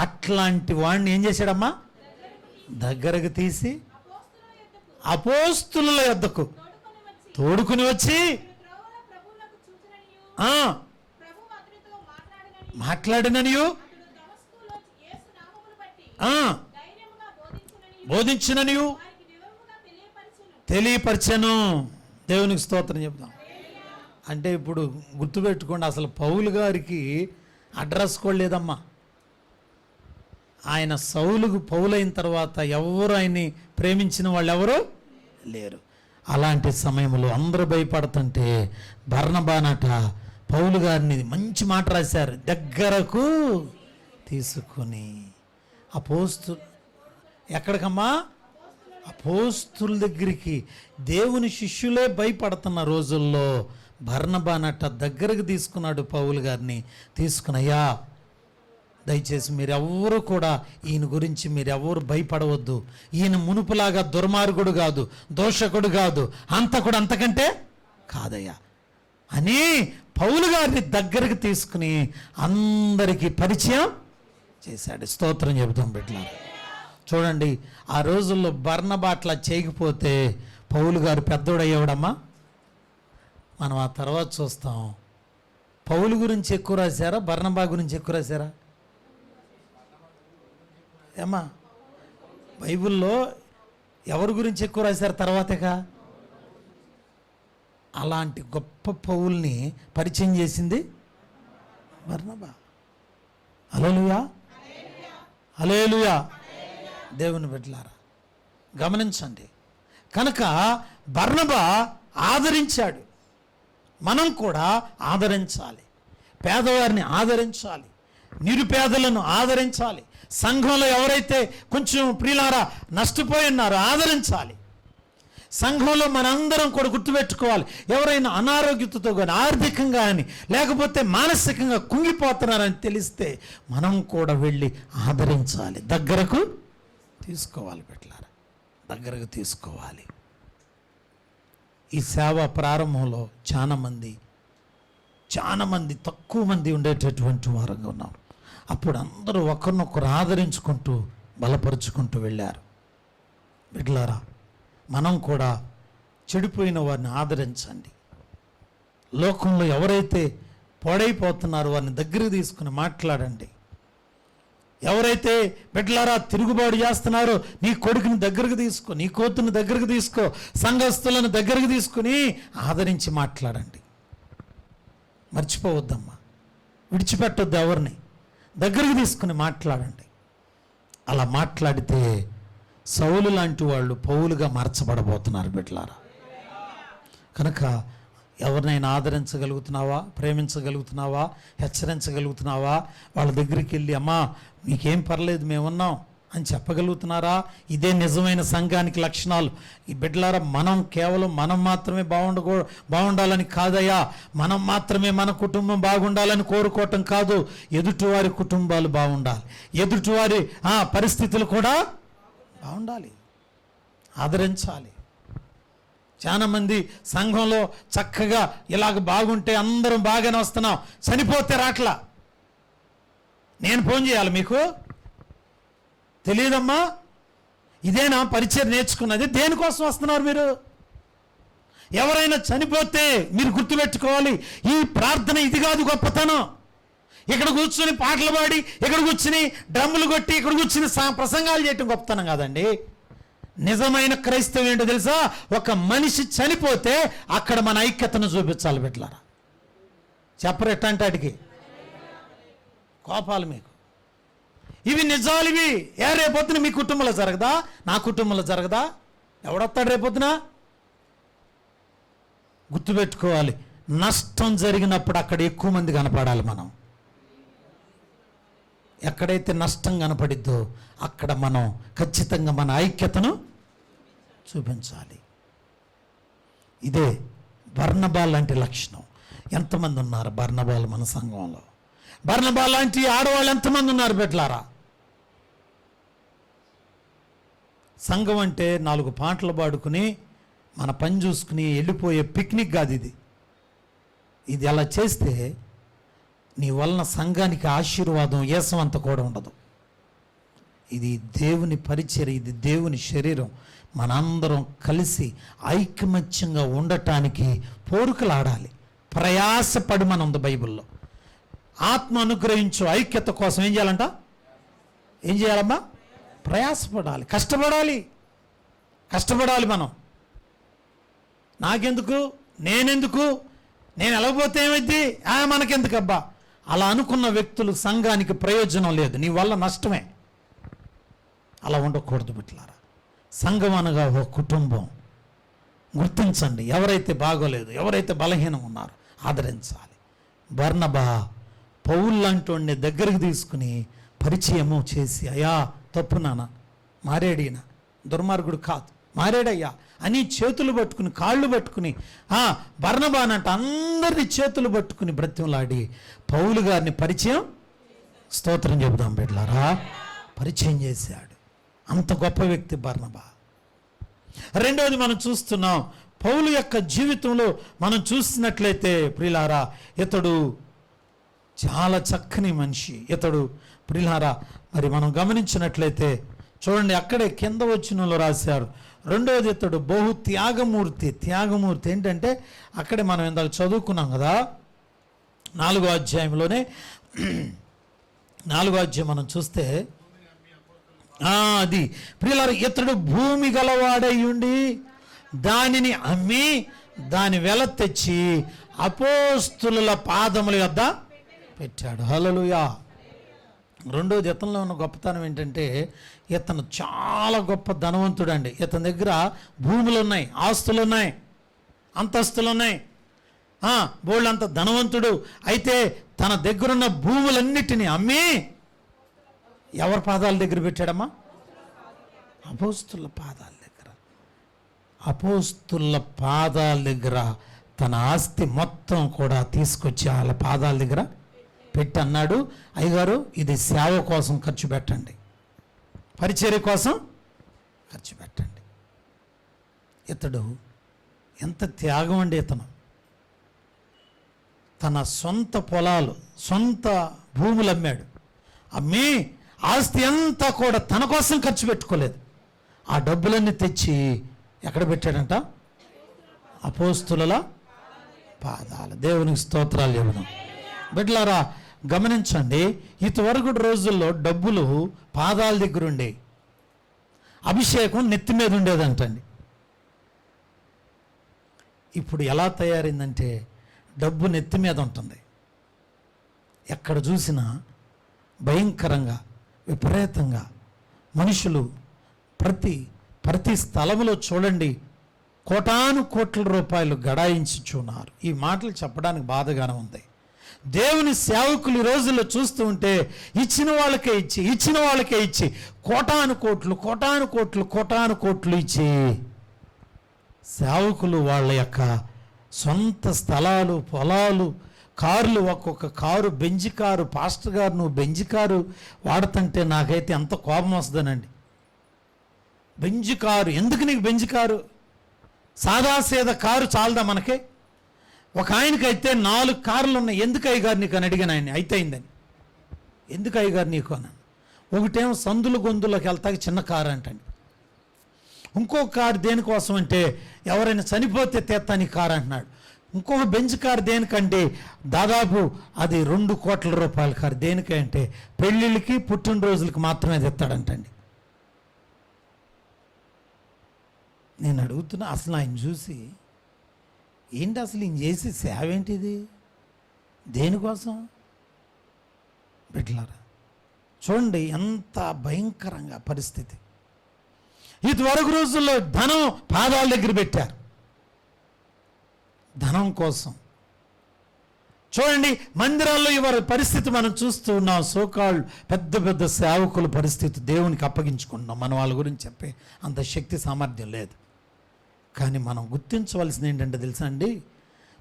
అట్లాంటి వాడిని ఏం చేశాడమ్మా? దగ్గరకు తీసి అపోస్తలుల యొద్దకు తోడుకుని వచ్చి మాట్లాడిననియు బోధించిననియు తెలియపరచను. దేవునికి స్తోత్రం చెప్తాం. అంటే ఇప్పుడు గుర్తుపెట్టుకోండి, అసలు పౌలు గారికి అడ్రస్ కూడా లేదమ్మా. ఆయన సౌలుకు పౌలైన తర్వాత ఎవరు ఆయన్ని ప్రేమించిన వాళ్ళు ఎవరు లేరు. అలాంటి సమయంలో అందరూ భయపడుతుంటే బర్నబానట పౌలు గారిని మంచి మాట రాశారు, దగ్గరకు తీసుకుని ఎక్కడికమ్మా? అపోస్తుల దగ్గరికి. దేవుని శిష్యులే భయపడుతున్న రోజుల్లో బర్నబానట దగ్గరకు తీసుకున్నాడు పౌలు గారిని. తీసుకున్నయ్యా దయచేసి మీరెవ్వరూ కూడా ఈయన గురించి మీరెవ్వరు భయపడవద్దు. ఈయన మునుపులాగా దుర్మార్గుడు కాదు, దోషకుడు కాదు, హంతకుడు అంతకంటే కాదయ్యా. అని పౌలు గారిని దగ్గరికి తీసుకుని అందరికీ పరిచయం చేశాడు. స్తోత్రం చెబుతాం బిడ్డలారా. చూడండి, ఆ రోజుల్లో బర్నబా అట్లా చేయకపోతే పౌలు గారు పెద్దోడయ్యేవాడమ్మా. మనం ఆ తర్వాత చూస్తాం. పౌలు గురించి ఎక్కువ రాశారా, బర్నబా గురించి ఎక్కువ రాశారా? ఏమ్మా, బైబిల్లో ఎవరి గురించి ఎక్కువ రాశారు తర్వాతగా? అలాంటి గొప్ప పౌల్ని పరిచయం చేసింది బర్నబా. హల్లెలూయా, హల్లెలూయా. దేవుని బిడ్డలారా గమనించండి. కనుక బర్నబా ఆదరించాడు. మనం కూడా ఆదరించాలి. పేదవారిని ఆదరించాలి, నిరుపేదలను ఆదరించాలి. సంఘంలో ఎవరైతే కొంచెం ప్రియులారా నష్టపోయి ఉన్నారో ఆదరించాలి. సంఘంలో మనందరం కూడా గుర్తుపెట్టుకోవాలి, ఎవరైనా అనారోగ్యతతో కానీ ఆర్థికంగా కానీ లేకపోతే మానసికంగా కుంగిపోతున్నారని తెలిస్తే మనం కూడా వెళ్ళి ఆదరించాలి, దగ్గరకు తీసుకోవాలి బిడ్డలారా, దగ్గరకు తీసుకోవాలి. ఈ సేవ ప్రారంభంలో చాలా మంది తక్కువ మంది ఉండేటటువంటి వారంగా ఉన్నాం. అప్పుడు అందరూ ఒకరినొకరు ఆదరించుకుంటూ బలపరుచుకుంటూ వెళ్ళారు. బిడ్డలారా, మనం కూడా చెడిపోయిన వారిని ఆదరించండి. లోకంలో ఎవరైతే పాడైపోతున్నారో వారిని దగ్గరికి తీసుకుని మాట్లాడండి. ఎవరైతే బిడ్డలారా తిరుగుబాటు చేస్తున్నారో నీ కొడుకుని దగ్గరకు తీసుకో, నీ కూతుర్ని దగ్గరకు తీసుకో, సంఘస్థులను దగ్గరకు తీసుకుని ఆదరించి మాట్లాడండి. మర్చిపోవద్దమ్మా, విడిచిపెట్టొద్దు, ఎవరిని దగ్గరకు తీసుకుని మాట్లాడండి. అలా మాట్లాడితే సౌలు లాంటి వాళ్ళు పౌలుగా మార్చబడబోతున్నారు బిడ్డలారా. కనుక ఎవరినైనా ఆదరించగలుగుతున్నావా, ప్రేమించగలుగుతున్నావా, హెచ్చరించగలుగుతున్నావా? వాళ్ళ దగ్గరికి వెళ్ళి అమ్మా మీకేం పర్లేదు మేమున్నాం అని చెప్పగలుగుతున్నారా? ఇదే నిజమైన సంఘానికి లక్షణాలు. ఈ బిడ్డలారా, మనం కేవలం మనం మాత్రమే బాగుండాలని కాదయ్యా, మనం మాత్రమే మన కుటుంబం బాగుండాలని కోరుకోవటం కాదు. ఎదుటివారి కుటుంబాలు బాగుండాలి, ఎదుటివారి పరిస్థితులు కూడా బాగుండాలి, ఆదరించాలి. చాలామంది సంఘంలో చక్కగా ఇలాగ బాగుంటే అందరం బాగానే వస్తున్నాం, చనిపోతే రాట్లా. నేను ఫోన్ చేయాలి మీకు? తెలియదమ్మా. ఇదేనా పరిచయం నేర్చుకున్నది? దేనికోసం వస్తున్నారు మీరు? ఎవరైనా చనిపోతే మీరు గుర్తుపెట్టుకోవాలి, ఈ ప్రార్థన ఇది కాదు గొప్పతనం. ఇక్కడ కూర్చుని పాటలు పాడి, ఇక్కడ కూర్చుని డ్రమ్ములు కొట్టి, ఇక్కడ కూర్చుని ప్రసంగాలు చేయటం గొప్పతనం కాదండి. నిజమైన క్రైస్తవం ఏంటో తెలుసా? ఒక మనిషి చనిపోతే అక్కడ మన ఐక్యతను చూపించాలి బిడ్డలారా. చెప్పరు ఎట్టంటే వాటికి కోపాలు మీకు. ఇవి నిజాలు. ఇవి రేపొద్దున మీ కుటుంబంలో జరగదా? నా కుటుంబంలో జరగదా? ఎవడొస్తాడు రేపొద్దున? గుర్తుపెట్టుకోవాలి, నష్టం జరిగినప్పుడు అక్కడ ఎక్కువ మంది కనపడాలి. మనం ఎక్కడైతే నష్టం కనపడిద్దో అక్కడ మనం ఖచ్చితంగా మన ఐక్యతను చూపించాలి. ఇదే బర్నబా లాంటి లక్షణం. ఎంతమంది ఉన్నారు బర్నబాలు మన సంఘంలో? బర్నబా లాంటి ఆడవాళ్ళు ఎంతమంది ఉన్నారు బిడ్డలారా? సంఘం అంటే 4 పాటలు పాడుకుని మన పని చూసుకుని వెళ్ళిపోయే పిక్నిక్ కాదు ఇది. ఇది అలా చేస్తే నీ వలన సంఘానికి ఆశీర్వాదం ఏసమంత కూడా ఉండదు. ఇది దేవుని పరిచర్య, ఇది దేవుని శరీరం. మనందరం కలిసి ఐకమత్యంగా ఉండటానికి పోరుకలాడాలి, ప్రయాసపడి మన ఉంది బైబిల్లో. ఆత్మ అనుగ్రహించు ఐక్యత కోసం ఏం చేయాలంట? ఏం చేయాలమ్మా? ప్రయాసపడాలి, కష్టపడాలి. మనం నాకెందుకు, నేనెందుకు, నేను వెళ్ళకపోతే ఏమైంది, మనకెందుకు అబ్బా అలా అనుకున్న వ్యక్తులు సంఘానికి ప్రయోజనం లేదు, నీ వల్ల నష్టమే. అలా ఉండకూడదు బిడ్డలారా. సంఘం అనగా ఒక కుటుంబం. గుర్తించండి, ఎవరైతే బాగోలేదు, ఎవరైతే బలహీనం ఉన్నారో ఆదరించాలి. బర్నబా పౌలు లాంటి దగ్గరికి తీసుకుని పరిచయము చేసి, అయ్యా తప్పు నాన్న, మారేడిన దుర్మార్గుడు కాదు, మారేడయ్యా అని చేతులు పట్టుకుని కాళ్ళు పట్టుకుని బర్నబానంట అందరినీ చేతులు పట్టుకుని బ్రతిమలాడి పౌలు గారిని పరిచయం, స్తోత్రం చెబుదాం బిడ్డలారా, పరిచయం చేశాడు. అంత గొప్ప వ్యక్తి బర్నబా. రెండవది మనం చూస్తున్నాం, పౌలు యొక్క జీవితంలో మనం చూసినట్లయితే ప్రియులారా, ఇతడు చాలా చక్కని మనిషి. ఇతడు ప్రియులారా మరి మనం గమనించినట్లయితే చూడండి, అక్కడే కింద వచనంలో రాశారు. రెండవది, ఇతడు బహు త్యాగమూర్తి. త్యాగమూర్తి ఏంటంటే అక్కడే మనం ఇందాక చదువుకున్నాం కదా, 4వ అధ్యాయంలోనే 4వ అధ్యాయం మనం చూస్తే అది ప్రియులారా, ఇతడు భూమి గలవాడై ఉండి దానిని అమ్మి దాని వెల తెచ్చి అపోస్తుల పాదముల యొద్ద పెట్టాడు. హల్లెలూయా. రెండోది, ఇతనిలో ఉన్న గొప్పతనం ఏంటంటే ఇతను చాలా గొప్ప ధనవంతుడు అండి. ఇతని దగ్గర భూములు ఉన్నాయి, ఆస్తులు ఉన్నాయి, అంతస్తులు ఉన్నాయి, బోళ్ళంత ధనవంతుడు. అయితే తన దగ్గరున్న భూములన్నిటినీ అమ్మి ఎవరి పాదాల దగ్గర పెట్టాడమ్మా? అపోస్తుల పాదాల దగ్గర. అపోస్తుల పాదాల దగ్గర తన ఆస్తి మొత్తం కూడా తీసుకొచ్చి వాళ్ళ పాదాల దగ్గర పెట్టి అన్నాడు, అయ్యగారు ఇది సేవ కోసం ఖర్చు పెట్టండి, పరిచర్య కోసం ఖర్చు పెట్టండి. ఇతడు ఎంత త్యాగం అండి. ఇతను తన సొంత పొలాలు, సొంత భూములు అమ్మాడు. అమ్మి ఆస్తి అంతా కూడా తన కోసం ఖర్చు పెట్టుకోలేదు. ఆ డబ్బులన్నీ తెచ్చి ఎక్కడ పెట్టాడంట? అపోస్తుల పాదాలు. దేవునికి స్తోత్రాలు చెబుదాం. బిడ్డలారా గమనించండి, ఇంతవరకు రోజుల్లో డబ్బులు పాదాల దగ్గర ఉండే, అభిషేకం నెత్తి మీద ఉండేదంటండి. ఇప్పుడు ఎలా తయారైందంటే డబ్బు నెత్తి మీద ఉంటుంది. ఎక్కడ చూసినా భయంకరంగా, విపరీతంగా మనుషులు ప్రతి స్థలంలో చూడండి కోటాను కోట్ల రూపాయలు గడాయించుచున్నారు. ఈ మాటలు చెప్పడానికి బాధగానే ఉంది. దేవుని సేవకులు ఈ రోజుల్లో చూస్తూ ఉంటే ఇచ్చిన వాళ్ళకే ఇచ్చి కోటాను కోట్లు ఇచ్చి సేవకులు వాళ్ళ యొక్క సొంత స్థలాలు, పొలాలు, కార్లు, ఒక్కొక్క కారు, బెంజ్ కారు. పాస్టర్ గారు నువ్వు బెంజ్ కారు వాడుతుంటే నాకైతే ఎంత కోపం వస్తుందనండి. బెంజ్ కారు ఎందుకు నీకు? బెంజ్ కారు సాదాసీదా కారు చాలదా మనకే? ఒక ఆయనకైతే 4 కార్లు ఉన్నాయి. ఎందుకు అయ్యగారు నీకు అని అడిగాను ఆయన. అయితే అయిందని. ఎందుకు అయ్యగారు నీకు అన్నాను. ఒకటేమో సందులు గొంతులోకి వెళ్తాకి చిన్న కారు అంటండి. ఇంకొక కారు దేనికోసం అంటే ఎవరైనా చనిపోతే తెత్తాని కారు అంటున్నాడు. ఇంకొక బెంచ్ కారు దేనికంటే దాదాపు అది 2 కోట్ల రూపాయల కారు. దేనికంటే పెళ్ళిళ్ళకి, పుట్టినరోజులకి మాత్రమే తెస్తాడంటండి. నేను అడుగుతున్నా, అసలు ఆయన చూసి ఏంటి అసలు ఈయన చేసే సేవ ఏంటిది? దేనికోసం? బిడ్డలారా చూడండి ఎంత భయంకరంగా పరిస్థితి. ఇదివరకు రోజుల్లో ధనం పాదాల దగ్గర పెట్టారు. ధనం కోసం చూడండి మందిరాల్లో ఇవాళ పరిస్థితి మనం చూస్తూ ఉన్నాం. సోకాళ్ళు పెద్ద సేవకుల పరిస్థితి దేవునికి అప్పగించుకుంటున్నాం. మన వాళ్ళ గురించి చెప్పే అంత శక్తి సామర్థ్యం లేదు. కానీ మనం గుర్తించవలసింది ఏంటంటే తెలుసా అండి,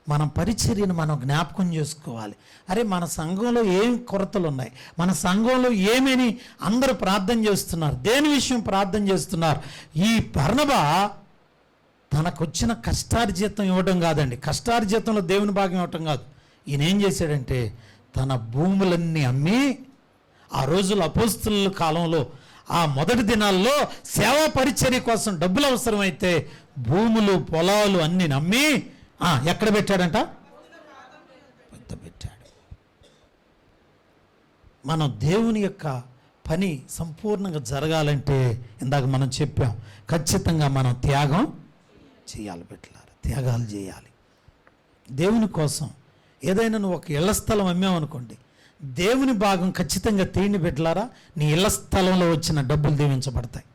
మనం పరిచర్యను మనం జ్ఞాపకం చేసుకోవాలి. అరే మన సంఘంలో ఏం కొరతలు ఉన్నాయి, మన సంఘంలో ఏమని అందరూ ప్రార్థన చేస్తున్నారు, దేని విషయం ప్రార్థన చేస్తున్నారు. ఈ బర్నబా తనకొచ్చిన కష్టార్జితం ఇవ్వడం కాదండి, కష్టార్జితంలో దేవుని భాగం ఇవ్వటం కాదు. ఈయన ఏం చేశాడంటే తన భూములన్నీ అమ్మి, ఆ రోజుల అపోస్తలుల కాలంలో ఆ మొదటి దినాల్లో సేవా పరిచర్య కోసం డబ్బులు అవసరమైతే భూములు, పొలాలు అన్ని నమ్మి ఎక్కడ పెట్టాడంట? పెద్ద పెట్టాడు. మనం దేవుని యొక్క పని సంపూర్ణంగా జరగాలంటే ఇందాక మనం చెప్పాం, ఖచ్చితంగా మనం త్యాగం చేయాలి. పెట్టాలి, త్యాగాలు చేయాలి దేవుని కోసం. ఏదైనా నువ్వు ఒక ఇళ్ల స్థలం అమ్మావనుకోండి, దేవుని భాగం ఖచ్చితంగా తీయండి పెట్టారా. నీ ఇళ్ల స్థలంలో వచ్చిన డబ్బులు దీవించబడతాయి.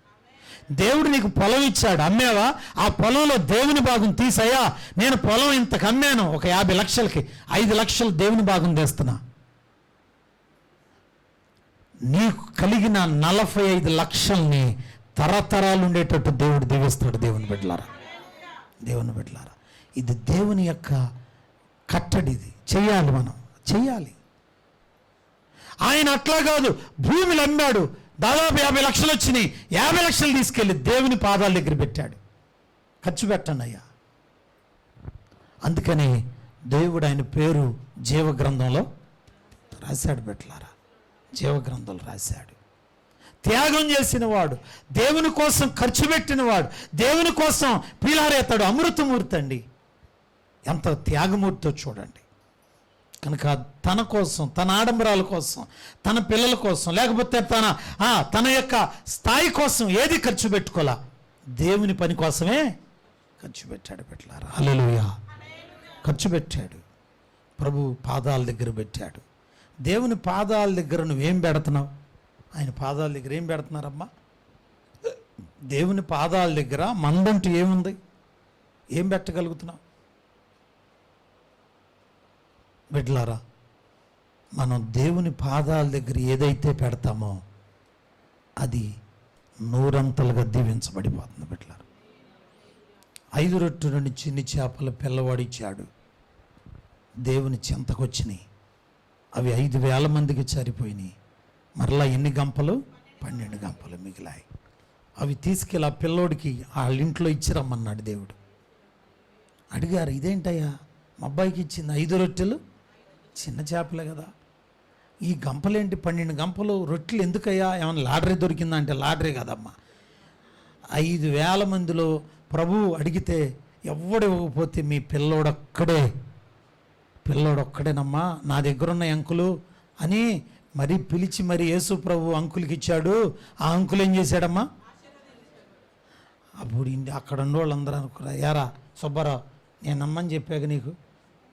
దేవుడు నీకు పొలం ఇచ్చాడు, అమ్మావా? ఆ పొలంలో దేవుని భాగం తీసాయా. నేను పొలం ఇంతకు అమ్మాను ఒక 50 లక్షలకి, 5 లక్షలు దేవుని భాగం తెస్తున్నా. నీకు కలిగిన 45 లక్షల్ని తరతరాలు ఉండేటట్టు దేవుడు దీవిస్తాడు. దేవుని బిడ్డలారా, దేవుని బిడ్డలారా, ఇది దేవుని యొక్క కట్టడి. ఇది చెయ్యాలి, మనం చెయ్యాలి. ఆయన అట్లా కాదు, భూమిని అమ్మాడు, దాదాపు 50 లక్షలు వచ్చినాయి. 50 లక్షలు తీసుకెళ్ళి దేవుని పాదాల దగ్గర పెట్టాడు. ఖర్చు పెట్టండి అయ్యా, అందుకని దేవుడు ఆయన పేరు జీవగ్రంథంలో రాశాడు. పెట్టలారా, జీవగ్రంథంలో రాశాడు. త్యాగం చేసిన వాడు, దేవుని కోసం ఖర్చు పెట్టిన వాడు, దేవుని కోసం పీలారేతాడు. అమృతమూర్తి అండి, ఎంత త్యాగమూర్తితో చూడండి. కనుక తన కోసం, తన ఆడంబరాల కోసం, తన పిల్లల కోసం, లేకపోతే తన యొక్క స్థాయి కోసం ఏది ఖర్చు పెట్టుకోలా, దేవుని పని కోసమే ఖర్చు పెట్టాడు. పెట్టలారా, హల్లెలూయా. ఖర్చు పెట్టాడు, ప్రభు పాదాల దగ్గర పెట్టాడు. దేవుని పాదాల దగ్గర నువ్వేం పెడుతున్నావు? ఆయన పాదాల దగ్గర ఏం పెడుతున్నారమ్మా? దేవుని పాదాల దగ్గర మందంటూ ఏముంది? ఏం పెట్టగలుగుతున్నావు? బిడ్డలారా, మనం దేవుని పాదాల దగ్గర ఏదైతే పెడతామో అది నూరంతలుగా దీవించబడిపోతుంది. బిడ్డలారా, 5 రొట్టెల నుండి చిన్ని చేపల పిల్లవాడిచ్చాడు. దేవుని చెంతకొచ్చినాయి. అవి 5,000 మందికి సరిపోయినాయి. మరలా ఎన్ని గంపలు? 12 గంపలు మిగిలాయి. అవి తీసుకెళ్ళి ఆ పిల్లోడికి వాళ్ళ ఇంట్లో ఇచ్చిరమ్మన్నాడు దేవుడు. అడిగారు, ఇదేంటయ్యా మా అబ్బాయికి ఇచ్చింది 5 రొట్టెలు చిన్న చేపలే కదా, ఈ గంపలేంటి 12 గంపలు రొట్టెలు ఎందుకయ్యా? ఏమన్నా లాటరీ దొరికిందా అంటే లాటరీ కదమ్మా. 5,000 మందిలో ప్రభు అడిగితే ఎవడివ్వకపోతే మీ పిల్లోడొక్కడేనమ్మా నా దగ్గర ఉన్న అంకులు అని మరి పిలిచి మరి యేసు ప్రభు అంకులకి ఇచ్చాడు. ఆ అంకులు ఏం చేశాడమ్మా? అప్పుడు అక్కడ ఉన్న వాళ్ళందరూ అనుకురా, యారా సుబ్బారావు నేను అమ్మని చెప్పాక నీకు,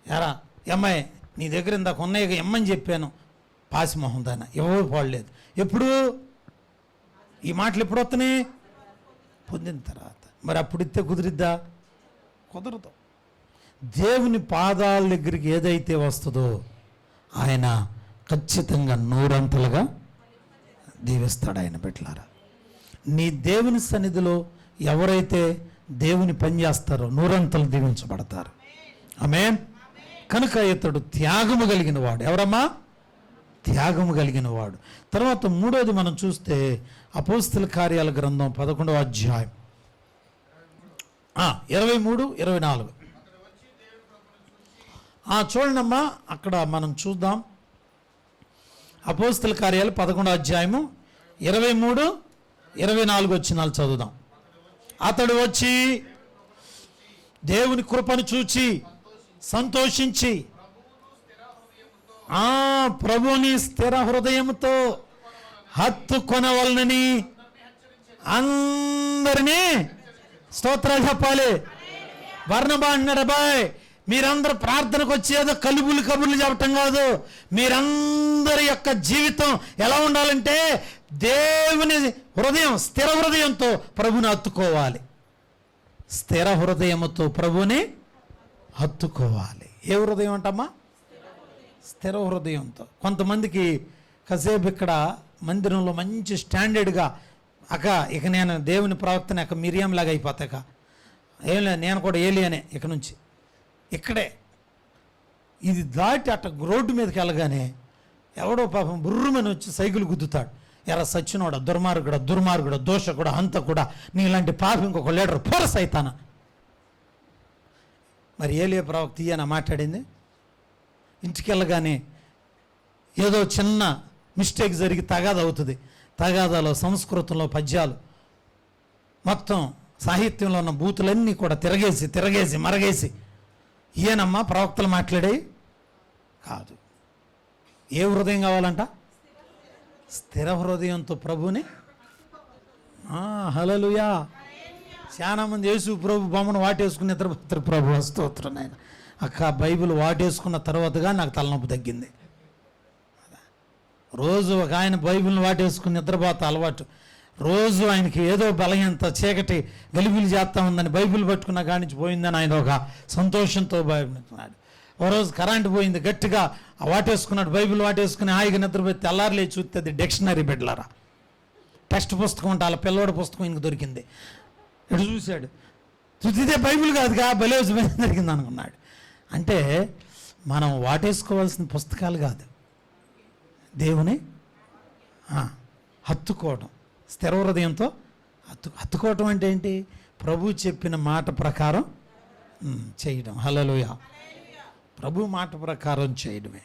యారా అమ్మాయి నీ దగ్గర ఇందాక ఉన్నాయి ఎమ్మని చెప్పాను. పాసిమోహం దాన్ని ఎవరు పోడలేదు. ఎప్పుడు ఈ మాటలు ఎప్పుడు వస్తున్నాయి? పొందిన తర్వాత. మరి అప్పుడు ఇస్తే కుదిరిద్దా? కుదరదు. దేవుని పాదాల దగ్గరికి ఏదైతే వస్తుందో ఆయన ఖచ్చితంగా నూరంతలుగా దీవిస్తాడు. ఆయన బిడ్డలారా, నీ దేవుని సన్నిధిలో ఎవరైతే దేవుని పని చేస్తారో నూరంతలు దీవించబడతారు. ఆమేన్. కనుక ఇతడు త్యాగము కలిగిన వాడు. ఎవరమ్మా? త్యాగము కలిగిన వాడు. తర్వాత మూడోది మనం చూస్తే అపోస్తల కార్యాల గ్రంథం 11వ అధ్యాయం 23, 24 చూడండమ్మా. అక్కడ మనం చూద్దాం. అపోస్తల కార్యాలు 11వ అధ్యాయము 23, 24 వచనాలు చదువుదాం. అతడు వచ్చి దేవుని కృపను చూచి సంతోషించి ప్రభుని స్థిర హృదయంతో హత్తుకొనవలనని అందరినీ స్తోత్రాలు చెప్పాలి. వర్ణబా అన్నాడు, అబ్బాయి మీరందరూ ప్రార్థనకు వచ్చి ఏదో కలుబులు కబుర్లు చెప్పటం కాదు. మీరందరి యొక్క జీవితం ఎలా ఉండాలంటే దేవుని హృదయం, స్థిర హృదయంతో ప్రభుని హత్తుకోవాలి. స్థిర హృదయంతో ప్రభుని హత్తుకోవాలి. ఏ హృదయం అంటమ్మా? స్థిర హృదయంతో. కొంతమందికి కాసేపు ఇక్కడ మందిరంలో మంచి స్టాండర్డ్గా ఇక నేను దేవుని ప్రవక్తని మిరియంలాగా అయిపోతాక ఏం లేదు, నేను కూడా ఏలియానే ఇక నుంచి ఇక్కడే. ఇది దాటి అట్ట రోడ్డు మీదకి వెళ్ళగానే ఎవడో పాపం బుర్రుమని వచ్చి సైకిల్ గుద్దుతాడు. ఎరా సచ్చినోడా, దుర్మార్గుడా, దోషకుడా, హంతకుడా, నీలాంటి పాపం ఇంకొక లీడర్ ఫోరస్ అవుతానా? మరి ఏలియా ప్రవక్త ఈయన మాట్లాడింది. ఇంటికి వెళ్ళగానే ఏదో చిన్న మిస్టేక్ జరిగి తగాద అవుతుంది. తగాదాలో సంస్కృతంలో పద్యాలు మొత్తం సాహిత్యంలో ఉన్న బూతులన్నీ కూడా తిరగేసి మరగేసి ఈయనమ్మా ప్రవక్తలు మాట్లాడే కాదు. ఏ హృదయం కావాలంట? స్థిర హృదయంతో ప్రభుని. హల్లెలూయా. చాలా మంది యేసు ప్రభు బొమ్మను వాటేసుకుని నిద్రపోతారు. ప్రభు స్తోత్రం. ఆయన బైబిల్ వాటేసుకున్న తర్వాతగా నాకు తలనొప్పి తగ్గింది. రోజు ఒక ఆయన బైబిల్ని వాటేసుకుని నిద్రపోతా అలవాటు. రోజు ఆయనకి ఏదో బలహీనత, చీకటి గలిబిలి చేస్తా ఉందని బైబిల్ పట్టుకున్న కానించి పోయిందని ఆయన ఒక సంతోషంతో భయపడుతున్నాడు. ఓ రోజు కరెంటు పోయింది, గట్టిగా వాటేసుకున్నాడు. బైబిల్ వాటేసుకుని హాయిగా నిద్రపోయి తెల్లారులే చూస్తే అది డిక్షనరీ బిడ్డలారా, టెక్స్ట్ పుస్తకం అంటే వాళ్ళ పిల్లవాడి పుస్తకం ఇంక దొరికింది. ఇటు చూశాడు, చూస్తే బైబిల్ కాదుగా, భలే జరిగింది అనుకున్నాడు. అంటే మనం వాటేసుకోవాల్సిన పుస్తకాలు కాదు, దేవుని హత్తుకోవడం. స్థిర హృదయంతో హత్తుకోవటం అంటే ఏంటి? ప్రభు చెప్పిన మాట ప్రకారం చేయడం. హల్లెలూయా. ప్రభు మాట ప్రకారం చేయడమే.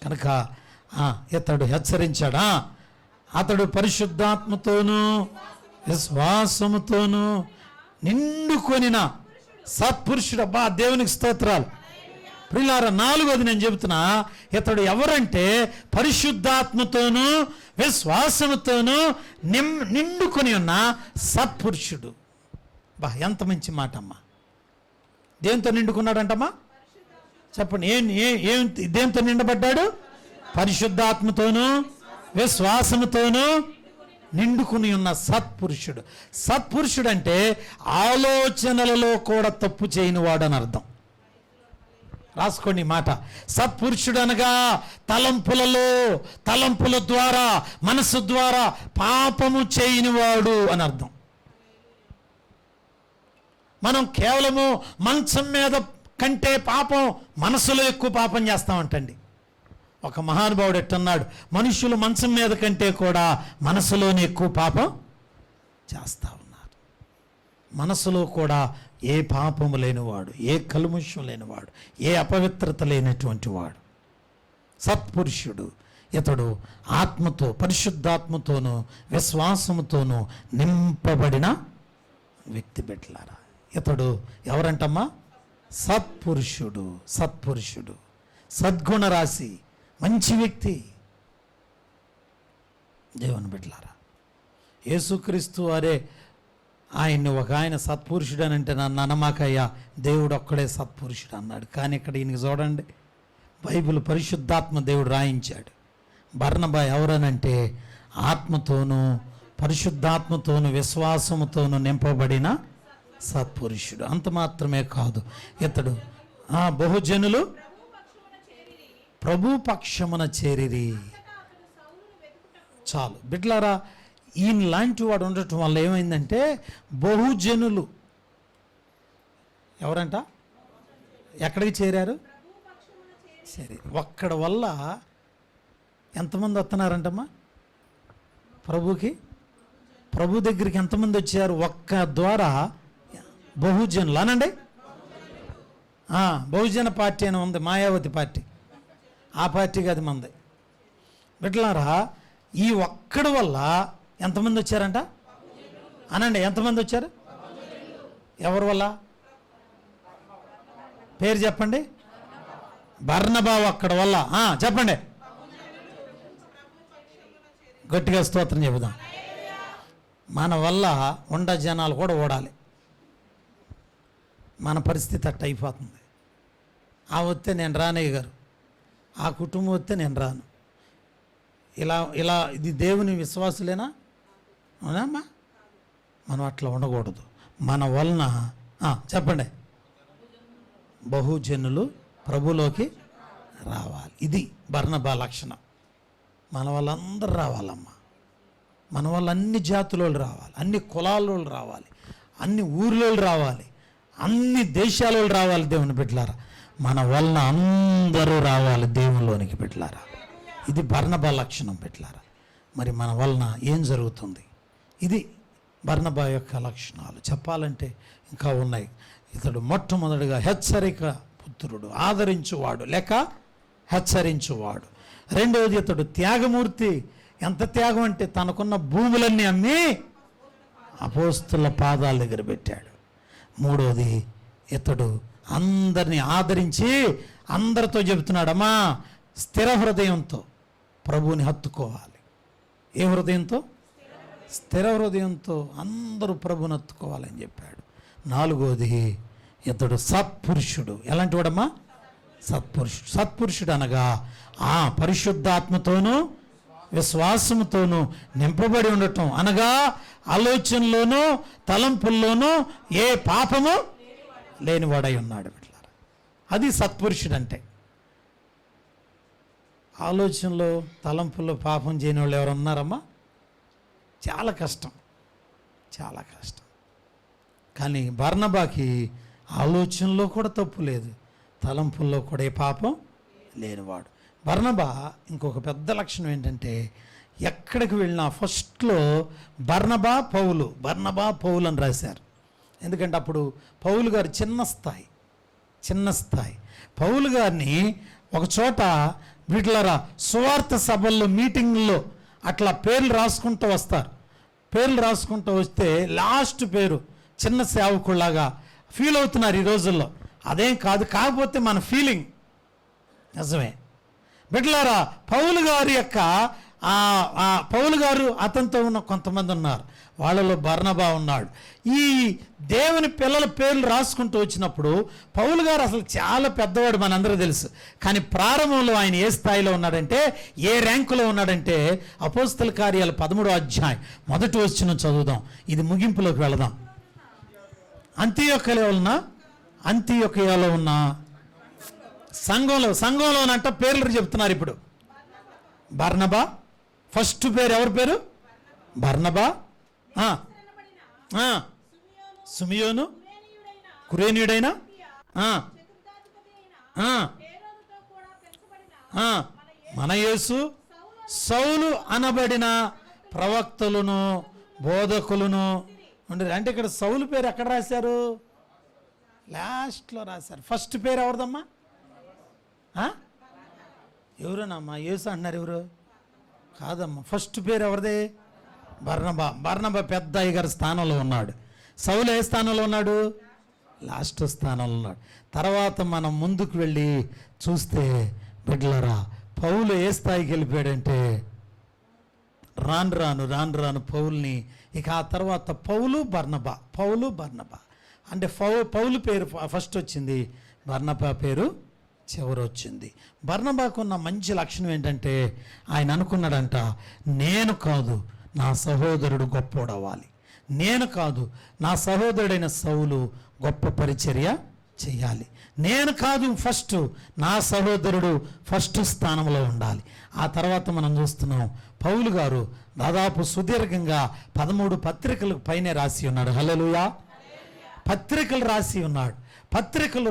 కనుక ఇతడు హెచ్చరించాడా, అతడు పరిశుద్ధాత్మతోనూ విశ్వాసముతోనూ నిండుకొనిన సత్పురుషుడు. అబ్బా, దేవునికి స్తోత్రాలు. ప్రియులారా, 4వది నేను చెబుతున్నా, ఇతడు ఎవరంటే పరిశుద్ధాత్మతోనూ విశ్వాసముతోనూ నిండుకొని ఉన్న సత్పురుషుడు. బా, ఎంత మంచి మాట అమ్మా. దేంతో నిండుకున్నాడంటమ్మా చెప్పండి. ఏం దేంతో నిండబడ్డాడు? పరిశుద్ధాత్మతోనూ విశ్వాసముతోనూ నిండుకుని ఉన్న సత్పురుషుడు. సత్పురుషుడు అంటే ఆలోచనలలో కూడా తప్పు చేయనివాడు అని అర్థం. రాసుకోండి మాట. సత్పురుషుడు అనగా తలంపుల ద్వారా, మనసు ద్వారా పాపము చేయనివాడు అని అర్థం. మనం కేవలము మంచం మీద కంటే పాపం మనసులో ఎక్కువ పాపం చేస్తామంటండి. ఒక మహానుభావుడు ఎట్టున్నాడు, మనుషులు మంచం మీద కంటే కూడా మనసులోనే ఎక్కువ పాపం చేస్తూ ఉన్నారు. మనసులో కూడా ఏ పాపము లేనివాడు, ఏ కల్ముషం లేనివాడు, ఏ అపవిత్రత లేనటువంటి వాడు సత్పురుషుడు. ఇతడు ఆత్మతో, పరిశుద్ధాత్మతోనూ విశ్వాసముతోనూ నింపబడిన వ్యక్తి. బిడ్డలారా, ఇతడు ఎవరంటమ్మా? సత్పురుషుడు. సద్గుణ రాశి, మంచి వ్యక్తి. దేవుని బిడ్డలారా, యేసుక్రీస్తు ఆయన్ని ఒక ఆయన సత్పురుషుడు అని అంటే నన్ను అనమాకయ్యా, దేవుడు ఒక్కడే సత్పురుషుడు అన్నాడు. కానీ ఇక్కడ ఈయనకి చూడండి, బైబిల్ పరిశుద్ధాత్మ దేవుడు రాయించాడు. బర్నబా ఎవరనంటే ఆత్మతోనూ పరిశుద్ధాత్మతోనూ విశ్వాసముతోనూ నింపబడిన సత్పురుషుడు. అంత మాత్రమే కాదు, ఇతడు బహుజనులు ప్రభు పక్షమున చేరిరి. చాలు బిడ్డలారా, ఈయన లాంటి వాడు ఉండటం వల్ల ఏమైందంటే బహుజనులు ఎవరంట ఎక్కడికి చేరారు? సరే, ఒక్కడ వల్ల ఎంతమంది వస్తున్నారంటమ్మా ప్రభు దగ్గరికి ఎంతమంది వచ్చారు? ఒక్క ద్వారా బహుజనులు అనండి. బహుజన పార్టీ అని ఉంది, మాయావతి పార్టీ. ఆ పార్టీకి అది మంది. బిడ్డలారా, ఈ ఒక్కడి వల్ల ఎంతమంది వచ్చారంట అనండి. ఎంతమంది వచ్చారు? ఎవరి వల్ల? పేరు చెప్పండి. బర్నబా ఒక్కడి వల్ల. చెప్పండి, గట్టిగా స్తోత్రం చెబుదాం. మన వల్ల జనాలు కూడా ఓడాలి. మన పరిస్థితి అట్ట అయిపోతుంది. వస్తే నేను రానయ్య గారు, ఆ కుటుంబం వస్తే నేను రాను. ఇలా ఇది దేవుని విశ్వాసులేనా? అవునమ్మా, మనం అట్లా ఉండకూడదు. మన వలన చెప్పండి, బహుజనులు ప్రభులోకి రావాలి. ఇది బర్నబా లక్షణం. మన వాళ్ళందరూ రావాలమ్మా. మన వాళ్ళు అన్ని జాతులలో రావాలి, అన్ని కులాలలో రావాలి, అన్ని ఊర్లో రావాలి, అన్ని దేశాలలో రావాలి. దేవుని బిడ్డలారా, మన వలన అందరూ రావాలి దేవునిలోనికి. బిడ్డలారా, ఇది బర్నబా లక్షణం. బిడ్డలారా, మరి మన వలన ఏం జరుగుతుంది? ఇది బర్నబా యొక్క లక్షణాలు. చెప్పాలంటే ఇంకా ఉన్నాయి. ఇతడు మొట్టమొదటిగా హెచ్చరిక పుత్రుడు, ఆదరించువాడు లేక హెచ్చరించువాడు. రెండవది, ఇతడు త్యాగమూర్తి. ఎంత త్యాగం అంటే తనకున్న భూములన్నీ అమ్మి అపోస్తుల పాదాల దగ్గర పెట్టాడు. మూడవది, ఇతడు అందరినీ ఆదరించి అందరితో చెబుతున్నాడమ్మా, స్థిర హృదయంతో ప్రభువుని హత్తుకోవాలి. ఏ హృదయంతో? స్థిర హృదయంతో అందరూ ప్రభుని హత్తుకోవాలని చెప్పాడు. నాలుగవది, ఇతడు సత్పురుషుడు. ఎలాంటి వాడమ్మా? సత్పురుషుడు. సత్పురుషుడు అనగా పరిశుద్ధాత్మతోనూ విశ్వాసముతోనూ నింపబడి ఉండటం, అనగా ఆలోచనలోనూ తలంపుల్లోనూ ఏ పాపము లేనివాడై ఉన్నాడు. అది సత్పురుషుడు అంటే. ఆలోచనలో తలంపుల్లో పాపం చేయని వాళ్ళు ఎవరు ఉన్నారమ్మా? చాలా కష్టం. కానీ బర్నబాకి ఆలోచనలో కూడా తప్పు లేదు, తలంపుల్లో కూడా ఏ పాపం లేనివాడు. బర్నబా ఇంకొక పెద్ద లక్షణం ఏంటంటే, ఎక్కడికి వెళ్ళినా ఫస్ట్లో బర్నబా పౌలు అని రాశారు. ఎందుకంటే అప్పుడు పౌలు గారు చిన్న స్థాయి, చిన్న స్థాయి. పౌలు గారిని ఒక చోట వీటిలారా సువార్త సభల్లో మీటింగుల్లో అట్లా పేర్లు రాసుకుంటూ వస్తారు. పేర్లు రాసుకుంటూ వస్తే లాస్ట్ పేరు చిన్న సేవకుల్లాగా ఫీల్ అవుతున్నారు ఈ రోజుల్లో. అదేం కాదు, కాకపోతే మన ఫీలింగ్ నిజమే. బిడ్డలారా, పౌలు గారి యొక్క పౌలు గారు అతనితో ఉన్న కొంతమంది ఉన్నారు, వాళ్ళలో బర్నబా ఉన్నాడు. ఈ దేవుని పిల్లల పేర్లు రాసుకుంటూ వచ్చినప్పుడు పౌలు గారు అసలు చాలా పెద్దవాడు, మనందరూ తెలుసు. కానీ ప్రారంభంలో ఆయన ఏ స్థాయిలో ఉన్నాడంటే, ఏ ర్యాంకులో ఉన్నాడంటే, అపోస్తల కార్యాలు 13వ అధ్యాయం 1వ వచనం చదువుదాం. ఇది ముగింపులోకి వెళదాం. అంతియొకయలో ఉన్న సంఘంలోనంట పేర్లు చెప్తున్నారు ఇప్పుడు. బర్నబా ఫస్ట్ పేరు, ఎవరి పేరు? బర్నబా. సుమియోను, కురేనీయుడైన, మన యేసు, సౌలు అనబడిన ప్రవక్తలను బోధకులను ఉండేది. అంటే ఇక్కడ సౌలు పేరు ఎక్కడ రాశారు? లాస్ట్లో రాశారు. ఫస్ట్ పేరు ఎవరిదమ్మా? ఎవరునమ్మా? యేసు అంటున్నారు, ఎవరు? కాదమ్మా, ఫస్ట్ పేరు ఎవరిది? బర్నబా. బర్నబా పెద్ద అయ్యగారి స్థానంలో ఉన్నాడు. సౌలు ఏ స్థానంలో ఉన్నాడు? లాస్ట్ స్థానంలో ఉన్నాడు. తర్వాత మనం ముందుకు వెళ్ళి చూస్తే బిడ్డలారా, పౌలు ఏ స్థాయికి వెళ్ళిపోయాడంటే, రాను రాను పౌల్ని, ఇక ఆ తర్వాత పౌలు బర్నబా అంటే పౌలు పేరు ఫస్ట్ వచ్చింది, బర్నబా పేరు చివరి వచ్చింది. బర్నబాకున్న మంచి లక్షణం ఏంటంటే, ఆయన అనుకున్నాడంట, నేను కాదు నా సహోదరుడు గొప్పోడవ్వాలి, నేను కాదు నా సహోదరుడైన సౌలు గొప్ప పరిచర్య చేయాలి, నేను కాదు ఫస్ట్ నా సహోదరుడు ఫస్ట్ స్థానంలో ఉండాలి. ఆ తర్వాత మనం చూస్తున్నాం, పౌలు గారు దాదాపు సుదీర్ఘంగా 13 పత్రికలకు పైనే రాసి ఉన్నాడు. హల్లెలూయా. పత్రికలు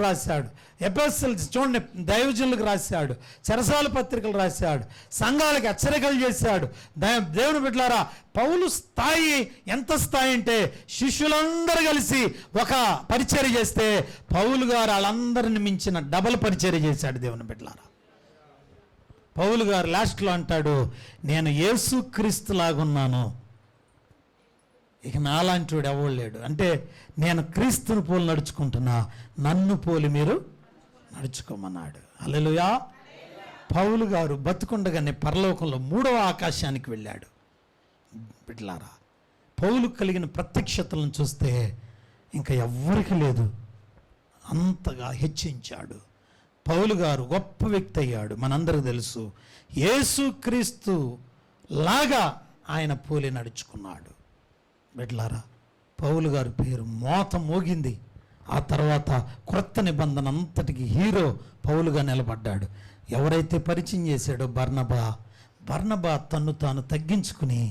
రాశాడు. ఎపిసోడ్స్ చూడండి, దైవజనులకు రాశాడు, చెరసాల పత్రికలు రాశాడు, సంఘాలకు హెచ్చరికలు చేశాడు. దేవుని బిడ్డలారా, పౌలు స్థాయి ఎంత స్థాయి అంటే, శిష్యులందరూ కలిసి ఒక పరిచర్య చేస్తే పౌలు గారు వాళ్ళందరిని మించిన డబల్ పరిచర్య చేశాడు. దేవుని బిడ్డలారా, పౌలు గారు లాస్ట్లో అంటాడు, నేను యేసుక్రీస్తులాగున్నాను, ఇక నాలాంటి వాడు ఎవడు లేడు. అంటే నేను క్రీస్తుని పోలి నడుచుకుంటున్నా, నన్ను పోలి మీరు నడుచుకోమన్నాడు. హల్లెలూయా. పౌలు గారు బతుకుండగానే పరలోకంలో 3వ ఆకాశానికి వెళ్ళాడు. బిడ్డలారా, పౌలు కలిగిన ప్రత్యక్షతలను చూస్తే ఇంకా ఎవ్వరికి లేదు, అంతగా హెచ్చించాడు. పౌలు గారు గొప్ప వ్యక్తి అయ్యాడు. మనందరికీ తెలుసు, యేసుక్రీస్తు లాగా ఆయన పోలి నడుచుకున్నాడు. బిడ్డలారా, పౌలు గారి పేరు మోత మోగింది. ఆ తర్వాత క్రొత్త నిబంధన అంతటికి హీరో పౌలుగా నిలబడ్డాడు. ఎవరైతే పరిచయం చేశాడో బర్నబా తన్ను తాను తగ్గించుకుని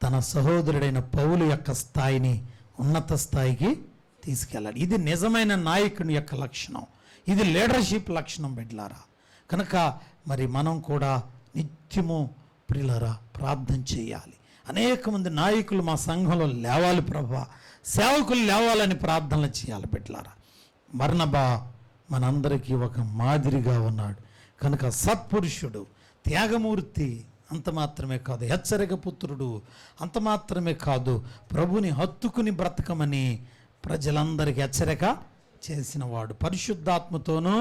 తన సహోదరుడైన పౌలు యొక్క స్థాయిని ఉన్నత స్థాయికి తీసుకెళ్ళాడు. ఇది నిజమైన నాయకుని యొక్క లక్షణం, ఇది లీడర్షిప్ లక్షణం. బిడ్డలారా, కనుక మరి మనం కూడా నిత్యము ప్రియులారా ప్రార్థన చేయాలి. అనేక మంది నాయకులు మా సంఘంలో లేవాలి ప్రభువా, సేవకులు లేవాలని ప్రార్థనలు చేయాలి. బిడ్డలారా, బర్నబా మనందరికీ ఒక మాదిరిగా ఉన్నాడు. కనుక సత్పురుషుడు, త్యాగమూర్తి, అంత మాత్రమే కాదు హెచ్చరిక పుత్రుడు, అంత మాత్రమే కాదు ప్రభుని హత్తుకుని బ్రతకమని ప్రజలందరికీ హెచ్చరిక చేసినవాడు, పరిశుద్ధాత్మతోనూ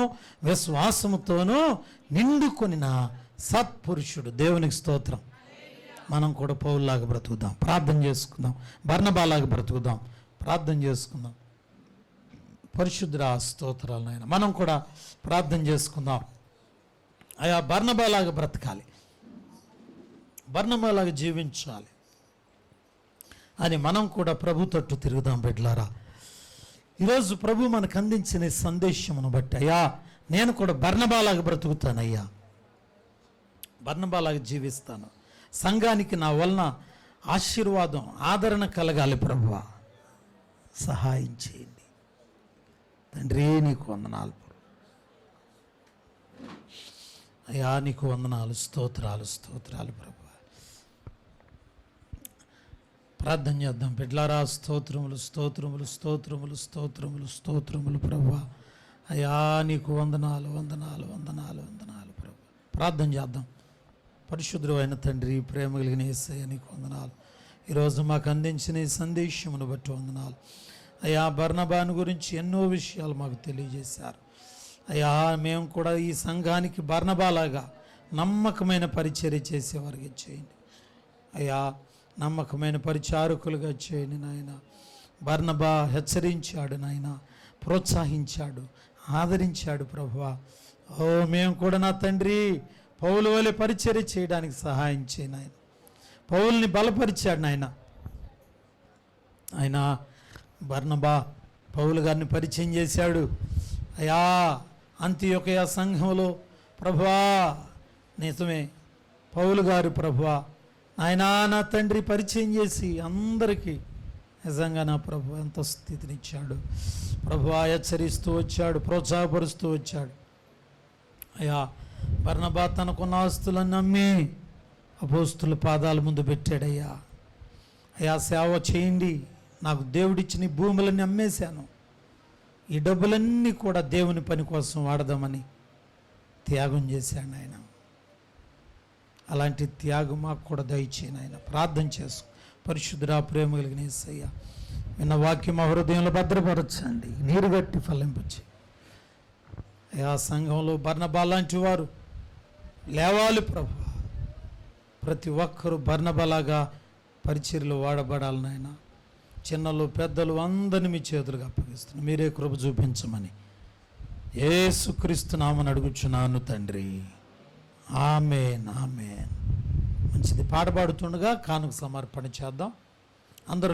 విశ్వాసముతోనూ నిండుకొనిన సత్పురుషుడు. దేవునికి స్తోత్రం. మనం కూడా పౌలులాగా బ్రతుకుదాం, ప్రార్థన చేసుకుందాం. బర్నబాలాగా బ్రతుకుదాం, ప్రార్థన చేసుకుందాం. పరిశుద్ధ స్తోత్రాలు నాయన. మనం కూడా ప్రార్థన చేసుకుందాం. అయా బర్నబాలాగా బ్రతకాలి, బర్నబాలాగా జీవించాలి అని మనం కూడా ప్రభు తట్టు తిరుగుదాం. బిడ్డలారా, ఈరోజు ప్రభు మనకు అందించిన సందేశమును బట్టి అయ్యా నేను కూడా బర్నబాలాగా బ్రతుకుతానయ్యా, బర్నబాలాగా జీవిస్తాను. సంఘానికి నా వలన ఆశీర్వాదం, ఆదరణ కలగాలి. ప్రభువా సహాయం చేయండి తండ్రి. నీకు వందనాలు అయ్యా, నీకు వందనాలు, స్తోత్రాలు ప్రభువా. ప్రార్థన చేద్దాం బిడ్డలారా. స్తోత్రములు ప్రభువా. అయ్యా నీకు వందనాలు వందనాలు వందనాలు వందనాలు ప్రభు. ప్రార్థన చేద్దాం. పరిశుద్ధుడు అయిన తండ్రి, ప్రేమ కలిగిన యేసయ్య నీకు వందనాలు. ఈరోజు మాకు అందించిన ఈ సందేశమును బట్టి వందనాలు. అయ్యా బర్నబాను గురించి ఎన్నో విషయాలు మాకు తెలియజేశారు. అయ్యా మేము కూడా ఈ సంఘానికి బర్నబాలాగా నమ్మకమైన పరిచర్య చేసేవారికి చేయండి అయ్యా. నమ్మకమైన పరిచారకులుగా చేయండి నాయన. బర్నబా హెచ్చరించాడు నాయన, ప్రోత్సహించాడు, ఆదరించాడు ప్రభువా. ఓ మేము కూడా నా తండ్రి పౌలు వలె పరిచర్య చేయడానికి సహాయం చేయండి ఆయన. పౌల్ని బలపరిచాడు నాయన. ఆయన బర్నబా పౌలు గారిని పరిచయం చేశాడు. అయ్యా అంతియొకయ సంఘంలో ప్రభువా నిజమే పౌలు గారు ప్రభువా ఆయన నా తండ్రి పరిచయం చేసి అందరికీ నిజంగా నా ప్రభు ఎంత స్థితినిచ్చాడు. ప్రభువా హెచ్చరిస్తూ వచ్చాడు, ప్రోత్సాహపరుస్తూ వచ్చాడు. అయ్యా బర్నబా తనకున్న ఆస్తులను నమ్మి అపోస్తుల పాదాల ముందు పెట్టాడయ్యా. అయ్యా సేవ చేయండి, నాకు దేవుడిచ్చిన భూములన్నీ అమ్మేశాను, ఈ డబ్బులన్నీ కూడా దేవుని పని కోసం వాడదామని త్యాగం చేశాడు ఆయన. అలాంటి త్యాగం మాకు కూడా దయచేయను ఆయన. ప్రార్థన చేసుకో. పరిశుద్ధుడా ప్రేమ కలిగిన యేసయ్య, విన్న వాక్యం మా హృదయంలో భద్రపరచండి, నీరు గట్టి ఫలింపచ్చి. అయ్యా సంఘంలో బర్నబా లాంటి వారు లేవాలి ప్రభు. ప్రతి ఒక్కరూ బర్నబాలాగా పరిచర్యలో వాడబడాలి నాయన. చిన్నలు పెద్దలు అందరిని మీ చేతులుగా అప్పగిస్తున్నాను. మీరే కృప చూపించమని యేసుక్రీస్తు నామమున అడుగుచున్నాను తండ్రి. ఆమేన్ ఆమేన్. మంచిది. పాట పాడుతుండగా కానుక సమర్పణ చేద్దాం అందరూ.